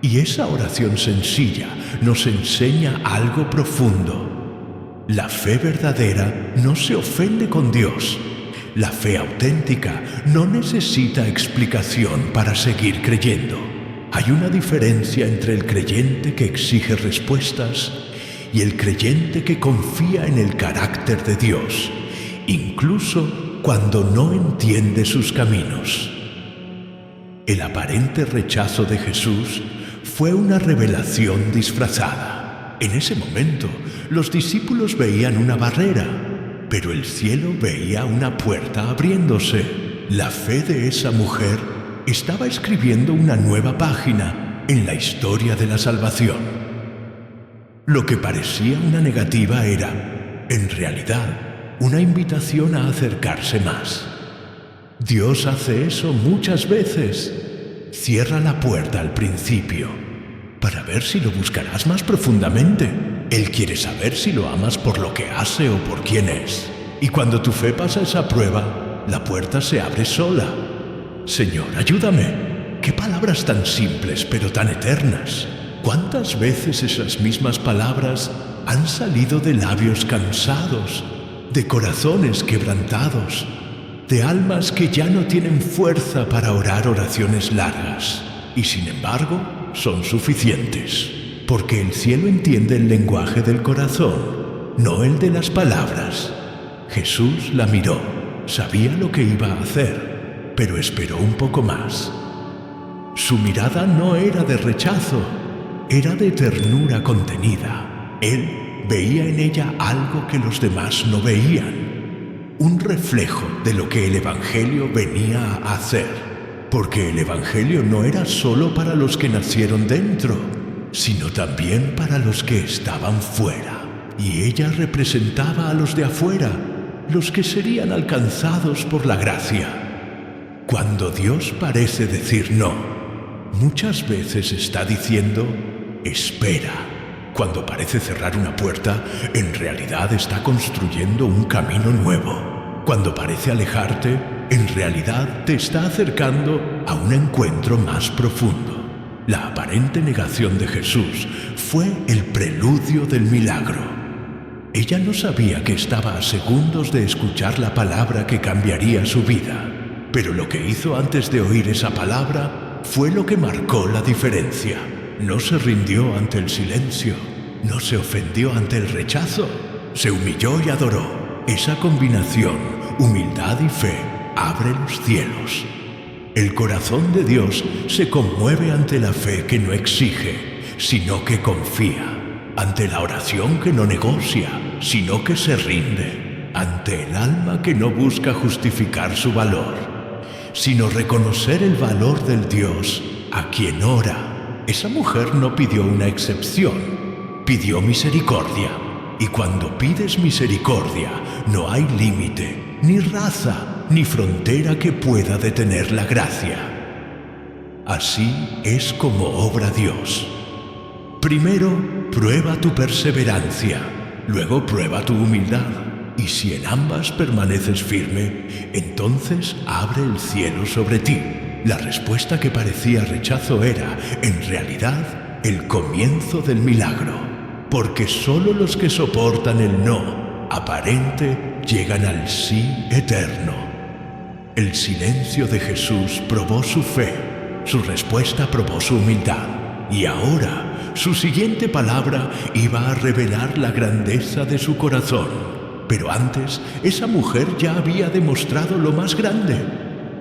A: Y esa oración sencilla nos enseña algo profundo. La fe verdadera no se ofende con Dios. La fe auténtica no necesita explicación para seguir creyendo. Hay una diferencia entre el creyente que exige respuestas y el creyente que confía en el carácter de Dios, incluso cuando no entiende sus caminos. El aparente rechazo de Jesús fue una revelación disfrazada. En ese momento, los discípulos veían una barrera, pero el cielo veía una puerta abriéndose. La fe de esa mujer estaba escribiendo una nueva página en la historia de la salvación. Lo que parecía una negativa era, en realidad, una invitación a acercarse más. Dios hace eso muchas veces. Cierra la puerta al principio para ver si lo buscarás más profundamente. Él quiere saber si lo amas por lo que hace o por quién es. Y cuando tu fe pasa esa prueba, la puerta se abre sola. Señor, ayúdame. Qué palabras tan simples pero tan eternas. ¿Cuántas veces esas mismas palabras han salido de labios cansados, de corazones quebrantados, de almas que ya no tienen fuerza para orar oraciones largas, y sin embargo son suficientes, porque el cielo entiende el lenguaje del corazón, no el de las palabras? Jesús la miró, sabía lo que iba a hacer, pero esperó un poco más. Su mirada no era de rechazo, era de ternura contenida. Él veía en ella algo que los demás no veían, un reflejo de lo que el Evangelio venía a hacer, porque el Evangelio no era solo para los que nacieron dentro, sino también para los que estaban fuera, y ella representaba a los de afuera, los que serían alcanzados por la gracia. Cuando Dios parece decir no, muchas veces está diciendo espera. Cuando parece cerrar una puerta, en realidad está construyendo un camino nuevo. Cuando parece alejarte, en realidad te está acercando a un encuentro más profundo. La aparente negación de Jesús fue el preludio del milagro. Ella no sabía que estaba a segundos de escuchar la palabra que cambiaría su vida, pero lo que hizo antes de oír esa palabra fue lo que marcó la diferencia. No se rindió ante el silencio, no se ofendió ante el rechazo, se humilló y adoró. Esa combinación, humildad y fe, abre los cielos. El corazón de Dios se conmueve ante la fe que no exige, sino que confía, ante la oración que no negocia, sino que se rinde, ante el alma que no busca justificar su valor, sino reconocer el valor del Dios a quien ora. Esa mujer no pidió una excepción, pidió misericordia. Y cuando pides misericordia, no hay límite, ni raza, ni frontera que pueda detener la gracia. Así es como obra Dios. Primero, prueba tu perseverancia, luego prueba tu humildad. Y si en ambas permaneces firme, entonces abre el cielo sobre ti. La respuesta que parecía rechazo era, en realidad, el comienzo del milagro, porque solo los que soportan el no aparente llegan al sí eterno. El silencio de Jesús probó su fe, su respuesta probó su humildad, y ahora su siguiente palabra iba a revelar la grandeza de su corazón. Pero antes, esa mujer ya había demostrado lo más grande,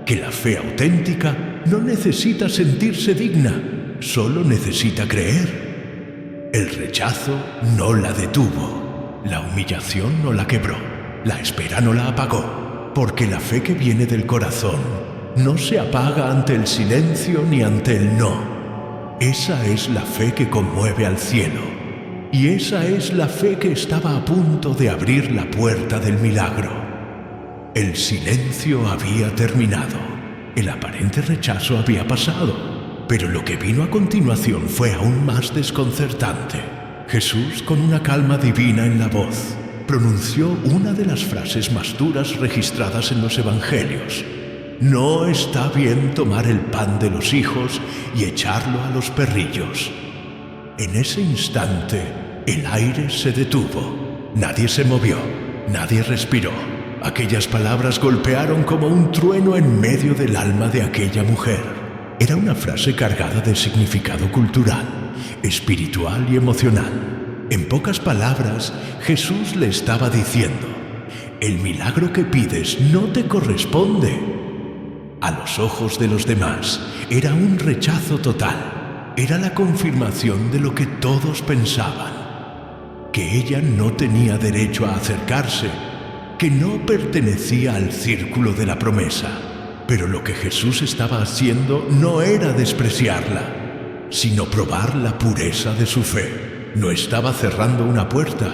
A: que la fe auténtica no necesita sentirse digna, solo necesita creer. El rechazo no la detuvo, la humillación no la quebró, la espera no la apagó, porque la fe que viene del corazón no se apaga ante el silencio ni ante el no. Esa es la fe que conmueve al cielo, y esa es la fe que estaba a punto de abrir la puerta del milagro. El silencio había terminado, el aparente rechazo había pasado. Pero lo que vino a continuación fue aún más desconcertante. Jesús, con una calma divina en la voz, pronunció una de las frases más duras registradas en los evangelios. No está bien tomar el pan de los hijos y echarlo a los perrillos. En ese instante, el aire se detuvo. Nadie se movió, nadie respiró. Aquellas palabras golpearon como un trueno en medio del alma de aquella mujer. Era una frase cargada de significado cultural, espiritual y emocional. En pocas palabras, Jesús le estaba diciendo: el milagro que pides no te corresponde. A los ojos de los demás, era un rechazo total. Era la confirmación de lo que todos pensaban: que ella no tenía derecho a acercarse, que no pertenecía al círculo de la promesa. Pero lo que Jesús estaba haciendo no era despreciarla, sino probar la pureza de su fe. No estaba cerrando una puerta,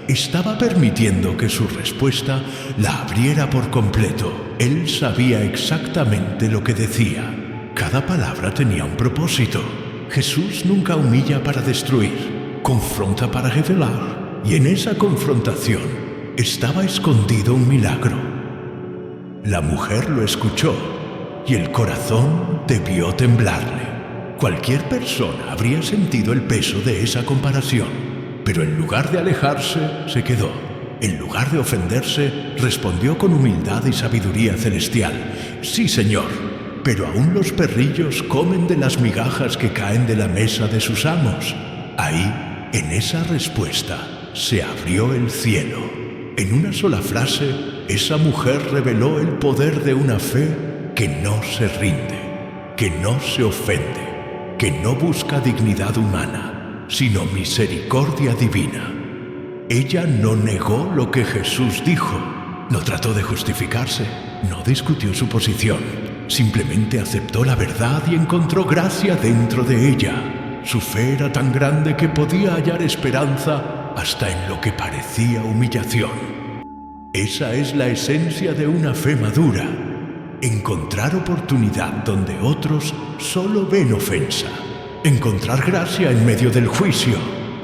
A: estaba permitiendo que su respuesta la abriera por completo. Él sabía exactamente lo que decía. Cada palabra tenía un propósito. Jesús nunca humilla para destruir, confronta para revelar. Y en esa confrontación estaba escondido un milagro. La mujer lo escuchó y el corazón debió temblarle. Cualquier persona habría sentido el peso de esa comparación, pero en lugar de alejarse, se quedó. En lugar de ofenderse, respondió con humildad y sabiduría celestial: sí, Señor, pero aún los perrillos comen de las migajas que caen de la mesa de sus amos. Ahí, en esa respuesta, se abrió el cielo. En una sola frase, esa mujer reveló el poder de una fe que no se rinde, que no se ofende, que no busca dignidad humana, sino misericordia divina. Ella no negó lo que Jesús dijo, no trató de justificarse, no discutió su posición, simplemente aceptó la verdad y encontró gracia dentro de ella. Su fe era tan grande que podía hallar esperanza hasta en lo que parecía humillación. Esa es la esencia de una fe madura: encontrar oportunidad donde otros solo ven ofensa, encontrar gracia en medio del juicio,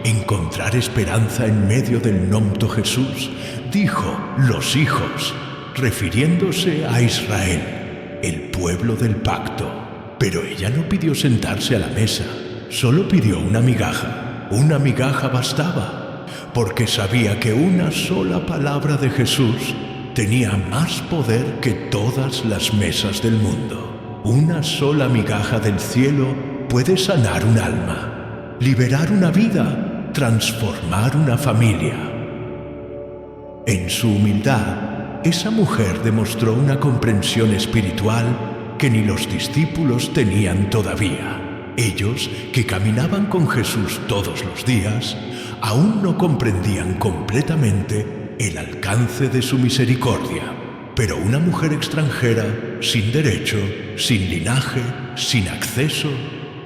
A: encontrar esperanza en medio del nomto Jesús. Dijo los hijos, refiriéndose a Israel, el pueblo del pacto. Pero ella no pidió sentarse a la mesa, solo pidió una migaja. Una migaja bastaba, porque sabía que una sola palabra de Jesús tenía más poder que todas las mesas del mundo. Una sola migaja del cielo puede sanar un alma, liberar una vida, transformar una familia. En su humildad, esa mujer demostró una comprensión espiritual que ni los discípulos tenían todavía. Ellos, que caminaban con Jesús todos los días, aún no comprendían completamente el alcance de su misericordia. Pero una mujer extranjera, sin derecho, sin linaje, sin acceso,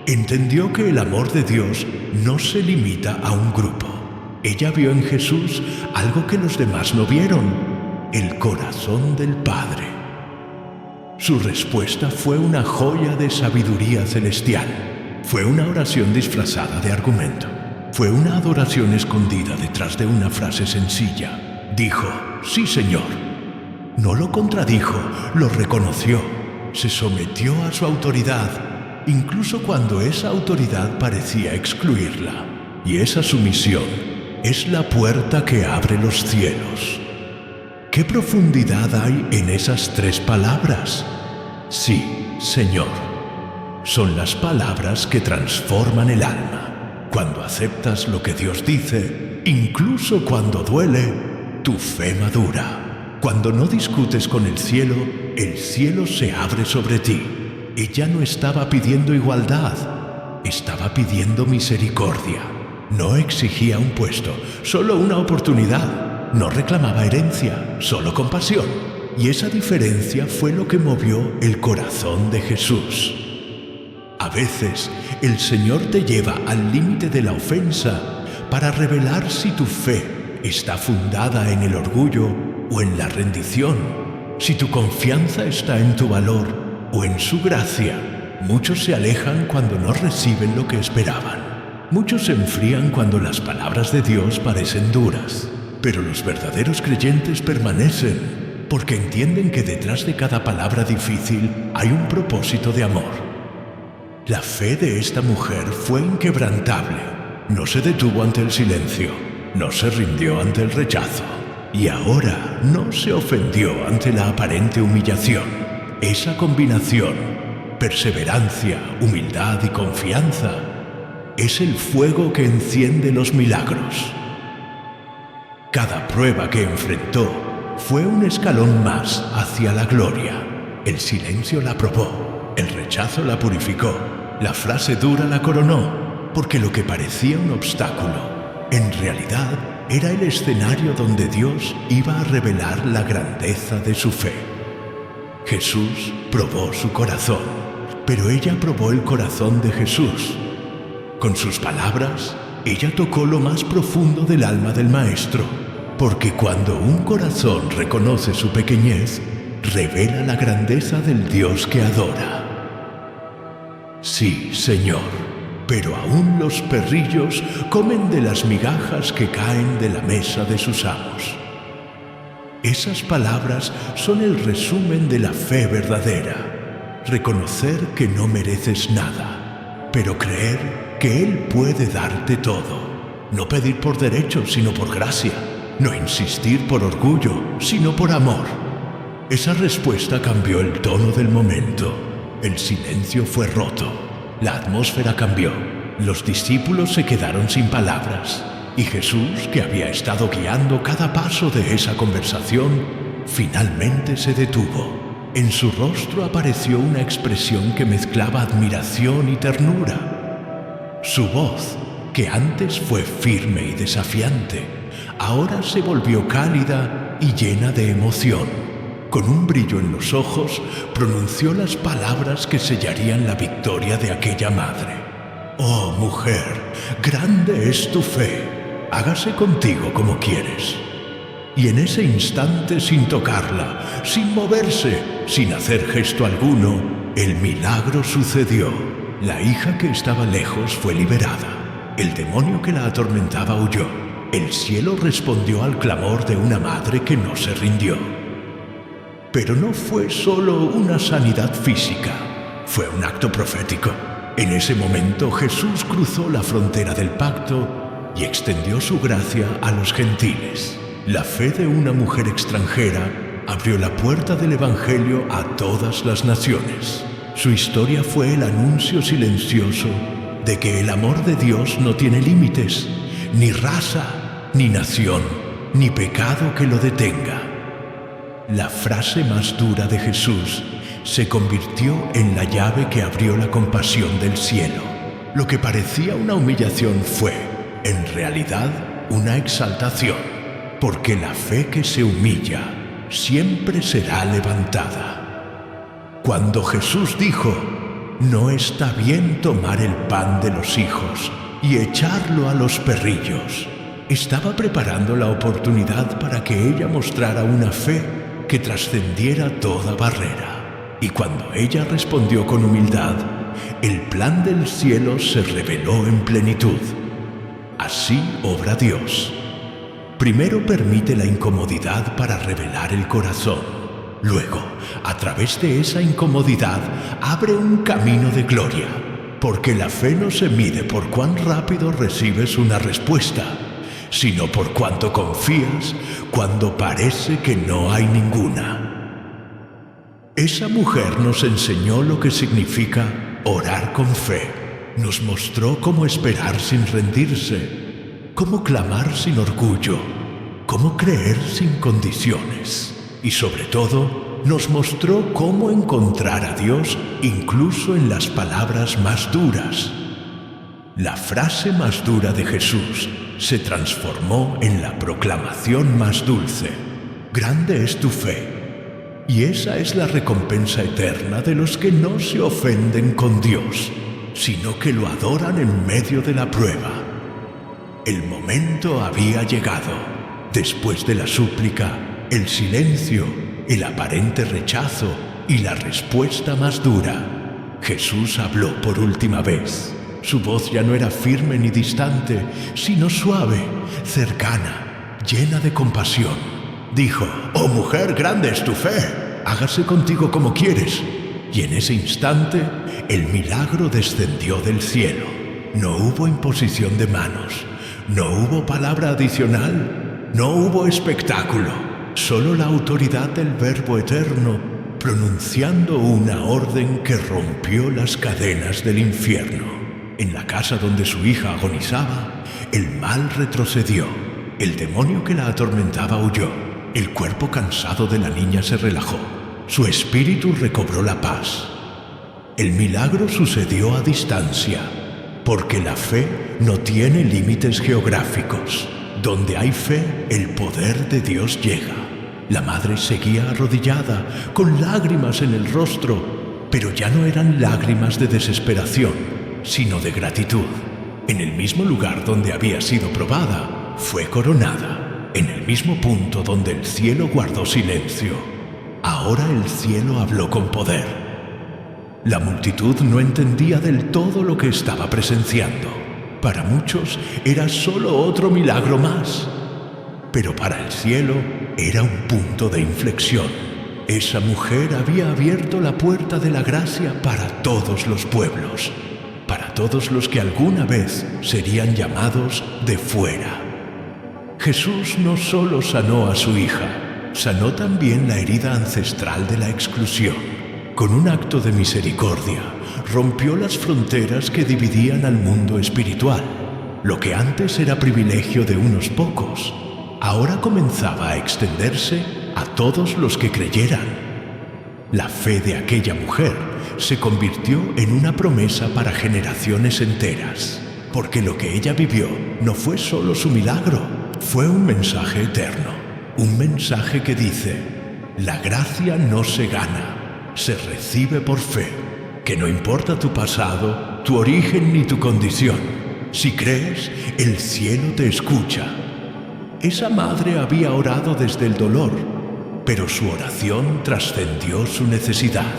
A: entendió que el amor de Dios no se limita a un grupo. Ella vio en Jesús algo que los demás no vieron: el corazón del Padre. Su respuesta fue una joya de sabiduría celestial. Fue una oración disfrazada de argumento. Fue una adoración escondida detrás de una frase sencilla. Dijo: sí, Señor. No lo contradijo, lo reconoció. Se sometió a su autoridad, incluso cuando esa autoridad parecía excluirla. Y esa sumisión es la puerta que abre los cielos. ¿Qué profundidad hay en esas tres palabras? Sí, Señor. Son las palabras que transforman el alma. Cuando aceptas lo que Dios dice, incluso cuando duele, tu fe madura. Cuando no discutes con el cielo se abre sobre ti. Ella no estaba pidiendo igualdad, estaba pidiendo misericordia. No exigía un puesto, solo una oportunidad. No reclamaba herencia, solo compasión. Y esa diferencia fue lo que movió el corazón de Jesús. A veces, el Señor te lleva al límite de la ofensa para revelar si tu fe está fundada en el orgullo o en la rendición, si tu confianza está en tu valor o en su gracia. Muchos se alejan cuando no reciben lo que esperaban. Muchos se enfrían cuando las palabras de Dios parecen duras. Pero los verdaderos creyentes permanecen porque entienden que detrás de cada palabra difícil hay un propósito de amor. La fe de esta mujer fue inquebrantable. No se detuvo ante el silencio, no se rindió ante el rechazo y ahora no se ofendió ante la aparente humillación. Esa combinación, perseverancia, humildad y confianza, es el fuego que enciende los milagros. Cada prueba que enfrentó fue un escalón más hacia la gloria. El silencio la probó, el rechazo la purificó, la frase dura la coronó, porque lo que parecía un obstáculo, en realidad era el escenario donde Dios iba a revelar la grandeza de su fe. Jesús probó su corazón, pero ella probó el corazón de Jesús. Con sus palabras, ella tocó lo más profundo del alma del Maestro, porque cuando un corazón reconoce su pequeñez, revela la grandeza del Dios que adora. Sí, Señor, pero aún los perrillos comen de las migajas que caen de la mesa de sus amos. Esas palabras son el resumen de la fe verdadera. Reconocer que no mereces nada, pero creer que Él puede darte todo. No pedir por derecho, sino por gracia. No insistir por orgullo, sino por amor. Esa respuesta cambió el tono del momento. El silencio fue roto. La atmósfera cambió. Los discípulos se quedaron sin palabras. Y Jesús, que había estado guiando cada paso de esa conversación, finalmente se detuvo. En su rostro apareció una expresión que mezclaba admiración y ternura. Su voz, que antes fue firme y desafiante, ahora se volvió cálida y llena de emoción. Con un brillo en los ojos, pronunció las palabras que sellarían la victoria de aquella madre. «Oh, mujer, grande es tu fe. Hágase contigo como quieres». Y en ese instante, sin tocarla, sin moverse, sin hacer gesto alguno, el milagro sucedió. La hija que estaba lejos fue liberada. El demonio que la atormentaba huyó. El cielo respondió al clamor de una madre que no se rindió. Pero no fue solo una sanidad física, fue un acto profético. En ese momento Jesús cruzó la frontera del pacto y extendió su gracia a los gentiles. La fe de una mujer extranjera abrió la puerta del Evangelio a todas las naciones. Su historia fue el anuncio silencioso de que el amor de Dios no tiene límites, ni raza, ni nación, ni pecado que lo detenga. La frase más dura de Jesús se convirtió en la llave que abrió la compasión del cielo. Lo que parecía una humillación fue, en realidad, una exaltación, porque la fe que se humilla siempre será levantada. Cuando Jesús dijo, «No está bien tomar el pan de los hijos y echarlo a los perrillos», estaba preparando la oportunidad para que ella mostrara una fe que trascendiera toda barrera. Y cuando ella respondió con humildad, el plan del cielo se reveló en plenitud. Así obra Dios. Primero permite la incomodidad para revelar el corazón. Luego, a través de esa incomodidad, abre un camino de gloria. Porque la fe no se mide por cuán rápido recibes una respuesta, sino por cuánto confías cuando parece que no hay ninguna. Esa mujer nos enseñó lo que significa orar con fe. Nos mostró cómo esperar sin rendirse, cómo clamar sin orgullo, cómo creer sin condiciones. Y sobre todo, nos mostró cómo encontrar a Dios incluso en las palabras más duras. La frase más dura de Jesús se transformó en la proclamación más dulce. Grande es tu fe. Y esa es la recompensa eterna de los que no se ofenden con Dios, sino que lo adoran en medio de la prueba. El momento había llegado. Después de la súplica, el silencio, el aparente rechazo y la respuesta más dura. Jesús habló por última vez. Su voz ya no era firme ni distante, sino suave, cercana, llena de compasión. Dijo: «Oh mujer, grande es tu fe, hágase contigo como quieres». Y en ese instante, el milagro descendió del cielo. No hubo imposición de manos, no hubo palabra adicional, no hubo espectáculo, solo la autoridad del Verbo Eterno pronunciando una orden que rompió las cadenas del infierno. En la casa donde su hija agonizaba, el mal retrocedió, el demonio que la atormentaba huyó, el cuerpo cansado de la niña se relajó, su espíritu recobró la paz. El milagro sucedió a distancia, porque la fe no tiene límites geográficos. Donde hay fe, el poder de Dios llega. La madre seguía arrodillada, con lágrimas en el rostro, pero ya no eran lágrimas de desesperación, sino de gratitud. En el mismo lugar donde había sido probada, fue coronada. En el mismo punto donde el cielo guardó silencio, ahora el cielo habló con poder. La multitud no entendía del todo lo que estaba presenciando. Para muchos era solo otro milagro más, pero para el cielo era un punto de inflexión. Esa mujer había abierto la puerta de la gracia para todos los pueblos, para todos los que alguna vez serían llamados de fuera. Jesús no solo sanó a su hija, sanó también la herida ancestral de la exclusión. Con un acto de misericordia, rompió las fronteras que dividían al mundo espiritual. Lo que antes era privilegio de unos pocos, ahora comenzaba a extenderse a todos los que creyeran. La fe de aquella mujer se convirtió en una promesa para generaciones enteras, porque lo que ella vivió no fue solo su milagro, fue un mensaje eterno, un mensaje que dice: la gracia no se gana, se recibe por fe, que no importa tu pasado, tu origen ni tu condición. Si crees, el cielo te escucha. Esa madre había orado desde el dolor, pero su oración trascendió su necesidad.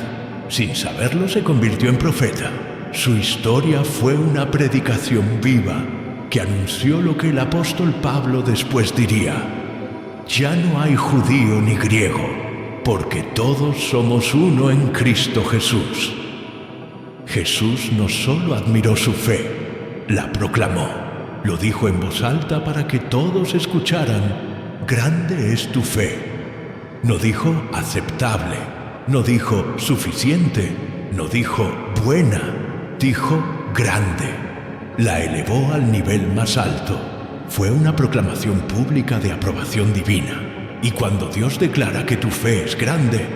A: Sin saberlo, se convirtió en profeta. Su historia fue una predicación viva que anunció lo que el apóstol Pablo después diría: ya no hay judío ni griego, porque todos somos uno en Cristo Jesús. Jesús no solo admiró su fe, la proclamó. Lo dijo en voz alta para que todos escucharan: grande es tu fe. No dijo aceptable, no dijo suficiente, no dijo buena, dijo grande. La elevó al nivel más alto. Fue una proclamación pública de aprobación divina. Y cuando Dios declara que tu fe es grande,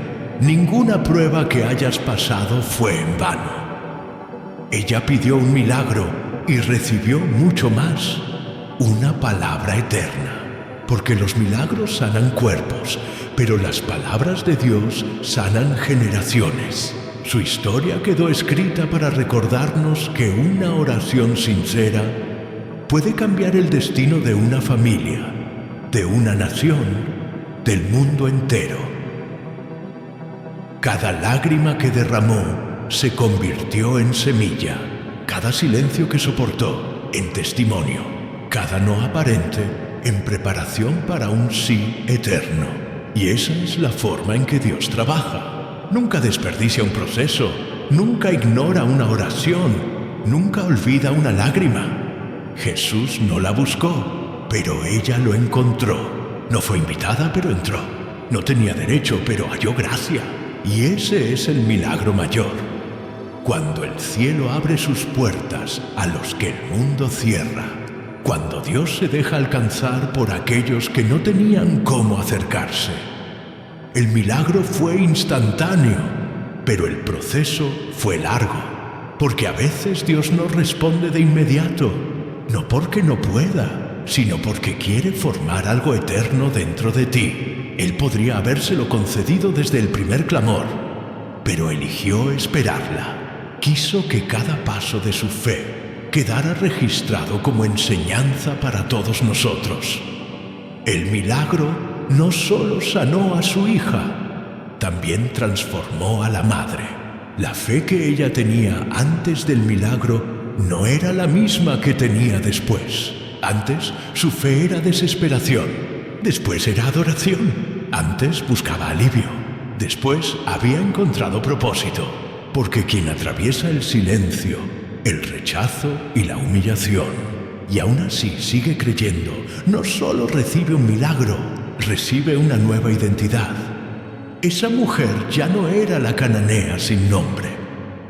A: ninguna prueba que hayas pasado fue en vano. Ella pidió un milagro y recibió mucho más, una palabra eterna. Porque los milagros sanan cuerpos, pero las palabras de Dios sanan generaciones. Su historia quedó escrita para recordarnos que una oración sincera puede cambiar el destino de una familia, de una nación, del mundo entero. Cada lágrima que derramó se convirtió en semilla, cada silencio que soportó en testimonio, cada no aparente en preparación para un sí eterno. Y esa es la forma en que Dios trabaja. Nunca desperdicia un proceso, nunca ignora una oración, nunca olvida una lágrima. Jesús no la buscó, pero ella lo encontró. No fue invitada, pero entró. No tenía derecho, pero halló gracia. Y ese es el milagro mayor. Cuando el cielo abre sus puertas a los que el mundo cierra. Cuando Dios se deja alcanzar por aquellos que no tenían cómo acercarse. El milagro fue instantáneo, pero el proceso fue largo. Porque a veces Dios no responde de inmediato. No porque no pueda, sino porque quiere formar algo eterno dentro de ti. Él podría habérselo concedido desde el primer clamor, pero eligió esperarla. Quiso que cada paso de su fe quedara registrado como enseñanza para todos nosotros. El milagro no solo sanó a su hija, también transformó a la madre. La fe que ella tenía antes del milagro no era la misma que tenía después. Antes su fe era desesperación, después era adoración. Antes buscaba alivio, después había encontrado propósito. Porque quien atraviesa el silencio, el rechazo y la humillación, y aún así sigue creyendo, no solo recibe un milagro, recibe una nueva identidad. Esa mujer ya no era la cananea sin nombre,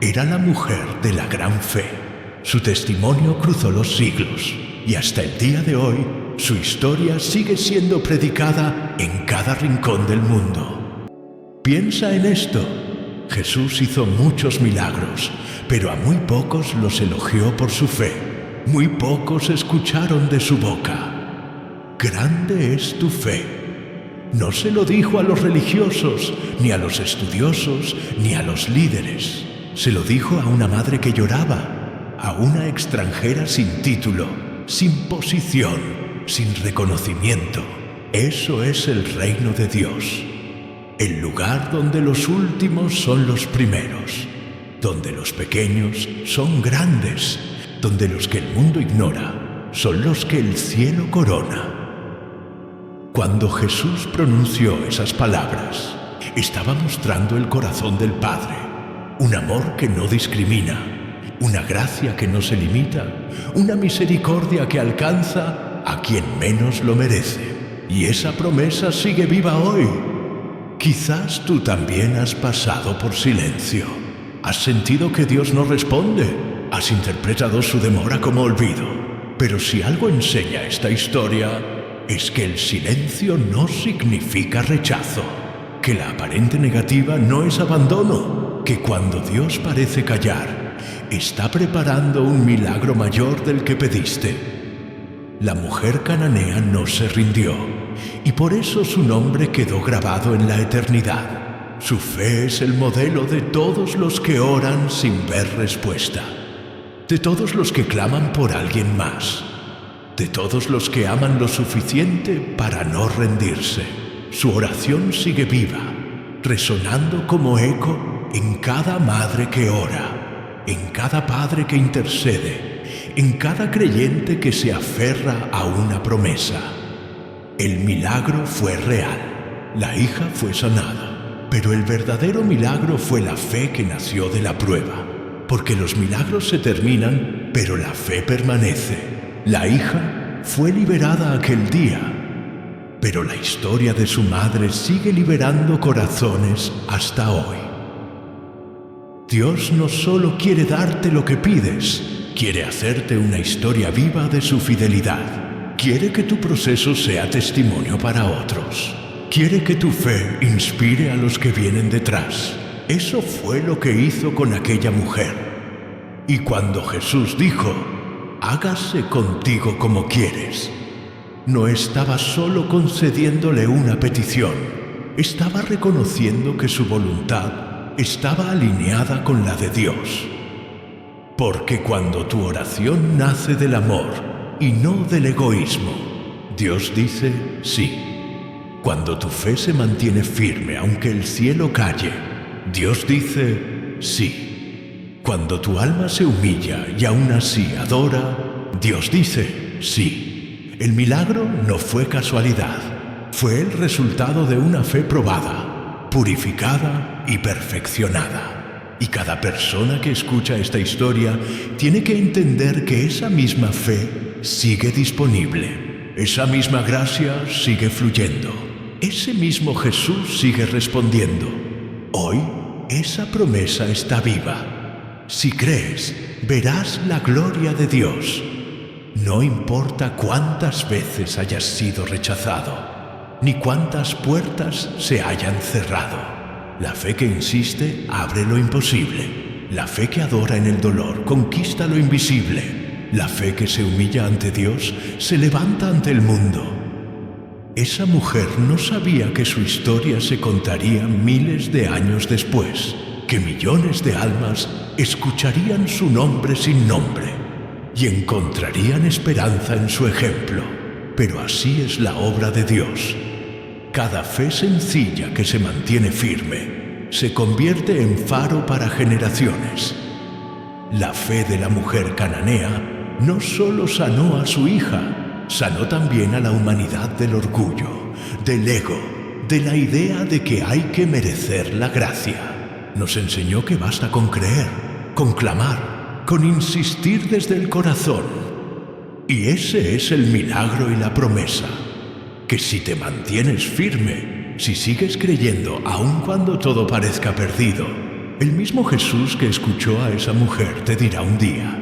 A: era la mujer de la gran fe. Su testimonio cruzó los siglos y hasta el día de hoy su historia sigue siendo predicada en cada rincón del mundo. Piensa en esto. Jesús hizo muchos milagros, pero a muy pocos los elogió por su fe. Muy pocos escucharon de su boca: grande es tu fe. No se lo dijo a los religiosos, ni a los estudiosos, ni a los líderes. Se lo dijo a una madre que lloraba, a una extranjera sin título, sin posición, sin reconocimiento. Eso es el reino de Dios. El lugar donde los últimos son los primeros, donde los pequeños son grandes, donde los que el mundo ignora son los que el cielo corona. Cuando Jesús pronunció esas palabras, estaba mostrando el corazón del Padre, un amor que no discrimina, una gracia que no se limita, una misericordia que alcanza a quien menos lo merece. Y esa promesa sigue viva hoy. Quizás tú también has pasado por silencio. Has sentido que Dios no responde. Has interpretado su demora como olvido. Pero si algo enseña esta historia, es que el silencio no significa rechazo, que la aparente negativa no es abandono, que cuando Dios parece callar, está preparando un milagro mayor del que pediste. La mujer cananea no se rindió, y por eso su nombre quedó grabado en la eternidad. Su fe es el modelo de todos los que oran sin ver respuesta, de todos los que claman por alguien más, de todos los que aman lo suficiente para no rendirse. Su oración sigue viva, resonando como eco en cada madre que ora, en cada padre que intercede, en cada creyente que se aferra a una promesa. El milagro fue real, la hija fue sanada, pero el verdadero milagro fue la fe que nació de la prueba, porque los milagros se terminan, pero la fe permanece. La hija fue liberada aquel día, pero la historia de su madre sigue liberando corazones hasta hoy. Dios no solo quiere darte lo que pides, quiere hacerte una historia viva de su fidelidad. Quiere que tu proceso sea testimonio para otros. Quiere que tu fe inspire a los que vienen detrás. Eso fue lo que hizo con aquella mujer. Y cuando Jesús dijo: hágase contigo como quieres, no estaba solo concediéndole una petición, estaba reconociendo que su voluntad estaba alineada con la de Dios. Porque cuando tu oración nace del amor y no del egoísmo, Dios dice sí. Cuando tu fe se mantiene firme aunque el cielo calle, Dios dice sí. Cuando tu alma se humilla y aún así adora, Dios dice sí. El milagro no fue casualidad, fue el resultado de una fe probada, purificada y perfeccionada. Y cada persona que escucha esta historia tiene que entender que esa misma fe sigue disponible, esa misma gracia sigue fluyendo, ese mismo Jesús sigue respondiendo. Hoy esa promesa está viva. Si crees, verás la gloria de Dios. No importa cuántas veces hayas sido rechazado, ni cuántas puertas se hayan cerrado. La fe que insiste abre lo imposible. La fe que adora en el dolor conquista lo invisible. La fe que se humilla ante Dios se levanta ante el mundo. Esa mujer no sabía que su historia se contaría miles de años después, que millones de almas escucharían su nombre sin nombre y encontrarían esperanza en su ejemplo. Pero así es la obra de Dios. Cada fe sencilla que se mantiene firme se convierte en faro para generaciones. La fe de la mujer cananea no solo sanó a su hija, sanó también a la humanidad del orgullo, del ego, de la idea de que hay que merecer la gracia. Nos enseñó que basta con creer, con clamar, con insistir desde el corazón. Y ese es el milagro y la promesa, que si te mantienes firme, si sigues creyendo aun cuando todo parezca perdido, el mismo Jesús que escuchó a esa mujer te dirá un día: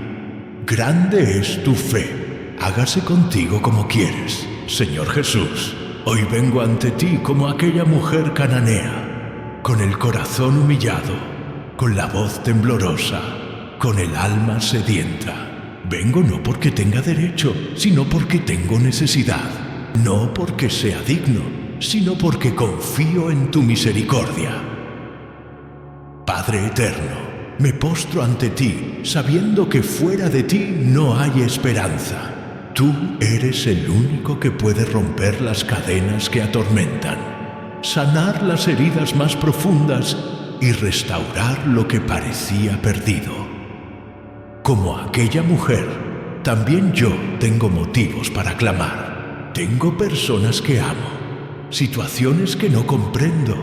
A: grande es tu fe, hágase contigo como quieres. Señor Jesús, hoy vengo ante ti como aquella mujer cananea, con el corazón humillado, con la voz temblorosa, con el alma sedienta. Vengo no porque tenga derecho, sino porque tengo necesidad. No porque sea digno, sino porque confío en tu misericordia. Padre eterno, me postro ante ti, sabiendo que fuera de ti no hay esperanza. Tú eres el único que puede romper las cadenas que atormentan, sanar las heridas más profundas y restaurar lo que parecía perdido. Como aquella mujer, también yo tengo motivos para clamar. Tengo personas que amo, situaciones que no comprendo,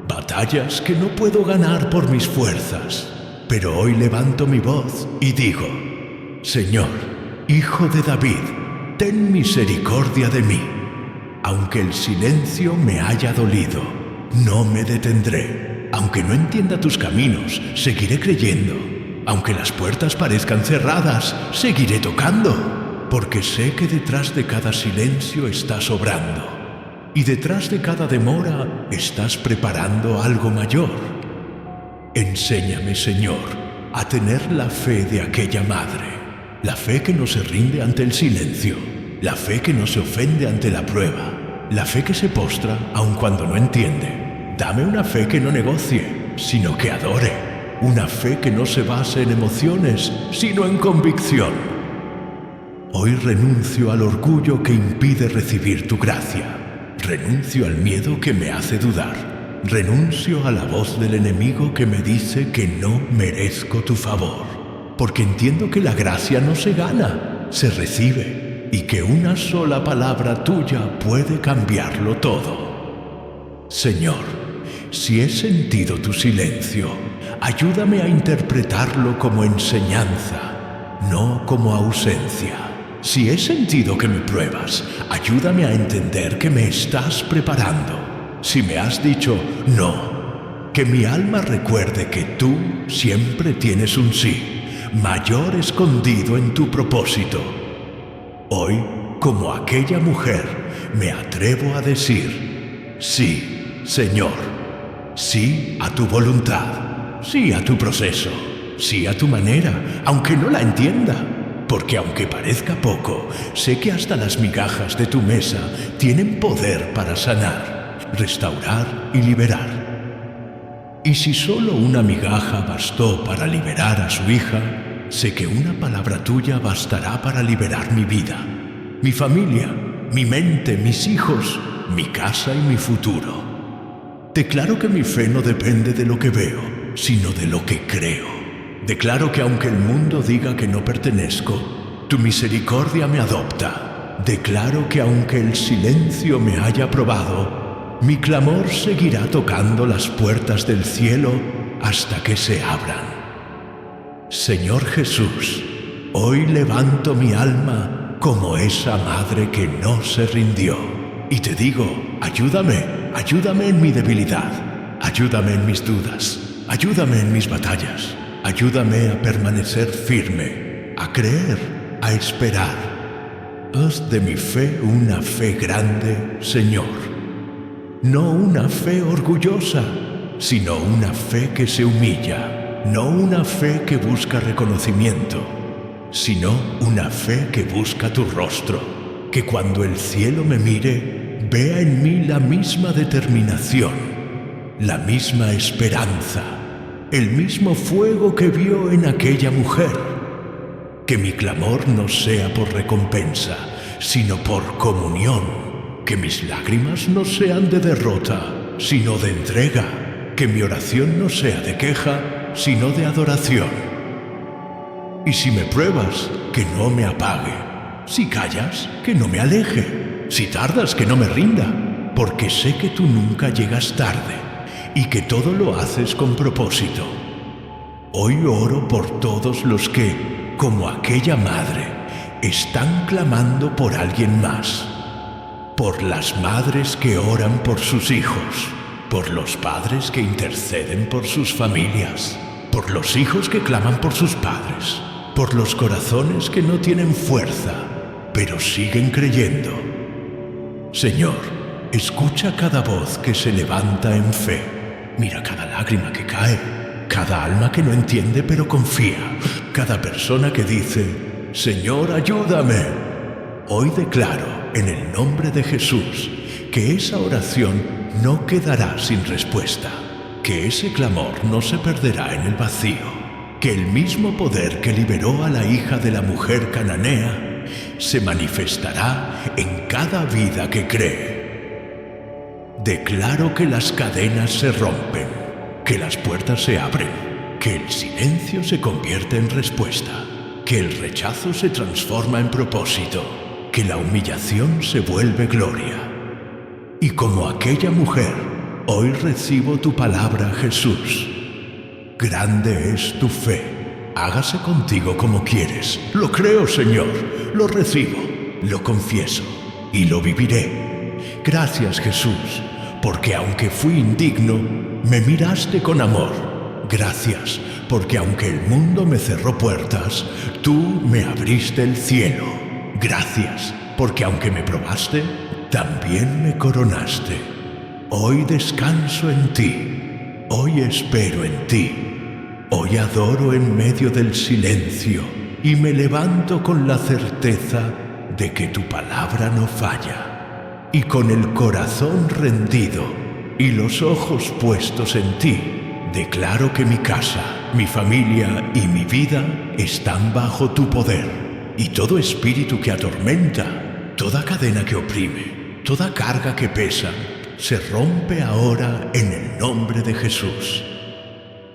A: batallas que no puedo ganar por mis fuerzas. Pero hoy levanto mi voz y digo: Señor, Hijo de David, ten misericordia de mí. Aunque el silencio me haya dolido, no me detendré. Aunque no entienda tus caminos, seguiré creyendo. Aunque las puertas parezcan cerradas, seguiré tocando, porque sé que detrás de cada silencio estás obrando, y detrás de cada demora estás preparando algo mayor. Enséñame, Señor, a tener la fe de aquella madre, la fe que no se rinde ante el silencio, la fe que no se ofende ante la prueba, la fe que se postra aun cuando no entiende. Dame una fe que no negocie, sino que adore. Una fe que no se base en emociones, sino en convicción. Hoy renuncio al orgullo que impide recibir tu gracia. Renuncio al miedo que me hace dudar. Renuncio a la voz del enemigo que me dice que no merezco tu favor. Porque entiendo que la gracia no se gana, se recibe. Y que una sola palabra tuya puede cambiarlo todo. Señor, si he sentido tu silencio, ayúdame a interpretarlo como enseñanza, no como ausencia. Si he sentido que me pruebas, ayúdame a entender que me estás preparando. Si me has dicho no, que mi alma recuerde que tú siempre tienes un sí, mayor escondido en tu propósito. Hoy, como aquella mujer, me atrevo a decir: sí, Señor. Sí a tu voluntad, sí a tu proceso, sí a tu manera, aunque no la entienda. Porque aunque parezca poco, sé que hasta las migajas de tu mesa tienen poder para sanar, restaurar y liberar. Y si solo una migaja bastó para liberar a su hija, sé que una palabra tuya bastará para liberar mi vida, mi familia, mi mente, mis hijos, mi casa y mi futuro. Declaro que mi fe no depende de lo que veo, sino de lo que creo. Declaro que aunque el mundo diga que no pertenezco, tu misericordia me adopta. Declaro que aunque el silencio me haya probado, mi clamor seguirá tocando las puertas del cielo hasta que se abran. Señor Jesús, hoy levanto mi alma como esa madre que no se rindió. Y te digo: ayúdame. Ayúdame en mi debilidad, ayúdame en mis dudas, ayúdame en mis batallas, ayúdame a permanecer firme, a creer, a esperar. Haz de mi fe una fe grande, Señor. No una fe orgullosa, sino una fe que se humilla. No una fe que busca reconocimiento, sino una fe que busca tu rostro. Que cuando el cielo me mire, vea en mí la misma determinación, la misma esperanza, el mismo fuego que vio en aquella mujer. Que mi clamor no sea por recompensa, sino por comunión. Que mis lágrimas no sean de derrota, sino de entrega. que mi oración no sea de queja, sino de adoración. Y si me pruebas, que no me apague. Si callas, que no me aleje. Si tardas, que no me rinda, porque sé que tú nunca llegas tarde y que todo lo haces con propósito. Hoy oro por todos los que, como aquella madre, están clamando por alguien más. Por las madres que oran por sus hijos, por los padres que interceden por sus familias, por los hijos que claman por sus padres, por los corazones que no tienen fuerza, pero siguen creyendo. Señor, escucha cada voz que se levanta en fe. Mira cada lágrima que cae, cada alma que no entiende pero confía, cada persona que dice, Señor, ayúdame. Hoy declaro, en el nombre de Jesús, que esa oración no quedará sin respuesta, que ese clamor no se perderá en el vacío, que el mismo poder que liberó a la hija de la mujer cananea se manifestará en cada vida que cree. Declaro que las cadenas se rompen, que las puertas se abren, que el silencio se convierte en respuesta, que el rechazo se transforma en propósito, que la humillación se vuelve gloria. Y como aquella mujer, hoy recibo tu palabra, Jesús. Grande es tu fe. Hágase contigo como quieres. Lo creo, Señor. Lo recibo, lo confieso y lo viviré. Gracias, Jesús, porque aunque fui indigno, me miraste con amor. Gracias, porque aunque el mundo me cerró puertas, tú me abriste el cielo. Gracias, porque aunque me probaste, también me coronaste. Hoy descanso en ti, hoy espero en ti, hoy adoro en medio del silencio y me levanto con la certeza de que tu palabra no falla. Y con el corazón rendido y los ojos puestos en ti, declaro que mi casa, mi familia y mi vida están bajo tu poder. Y todo espíritu que atormenta, toda cadena que oprime, toda carga que pesa, se rompe ahora en el nombre de Jesús.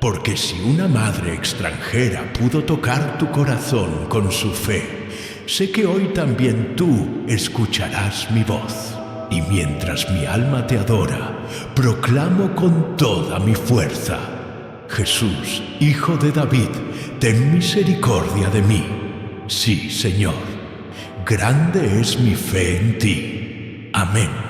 A: Porque si una madre extranjera pudo tocar tu corazón con su fe, sé que hoy también tú escucharás mi voz. Y mientras mi alma te adora, proclamo con toda mi fuerza: Jesús, Hijo de David, ten misericordia de mí. Sí, Señor, grande es mi fe en ti. Amén.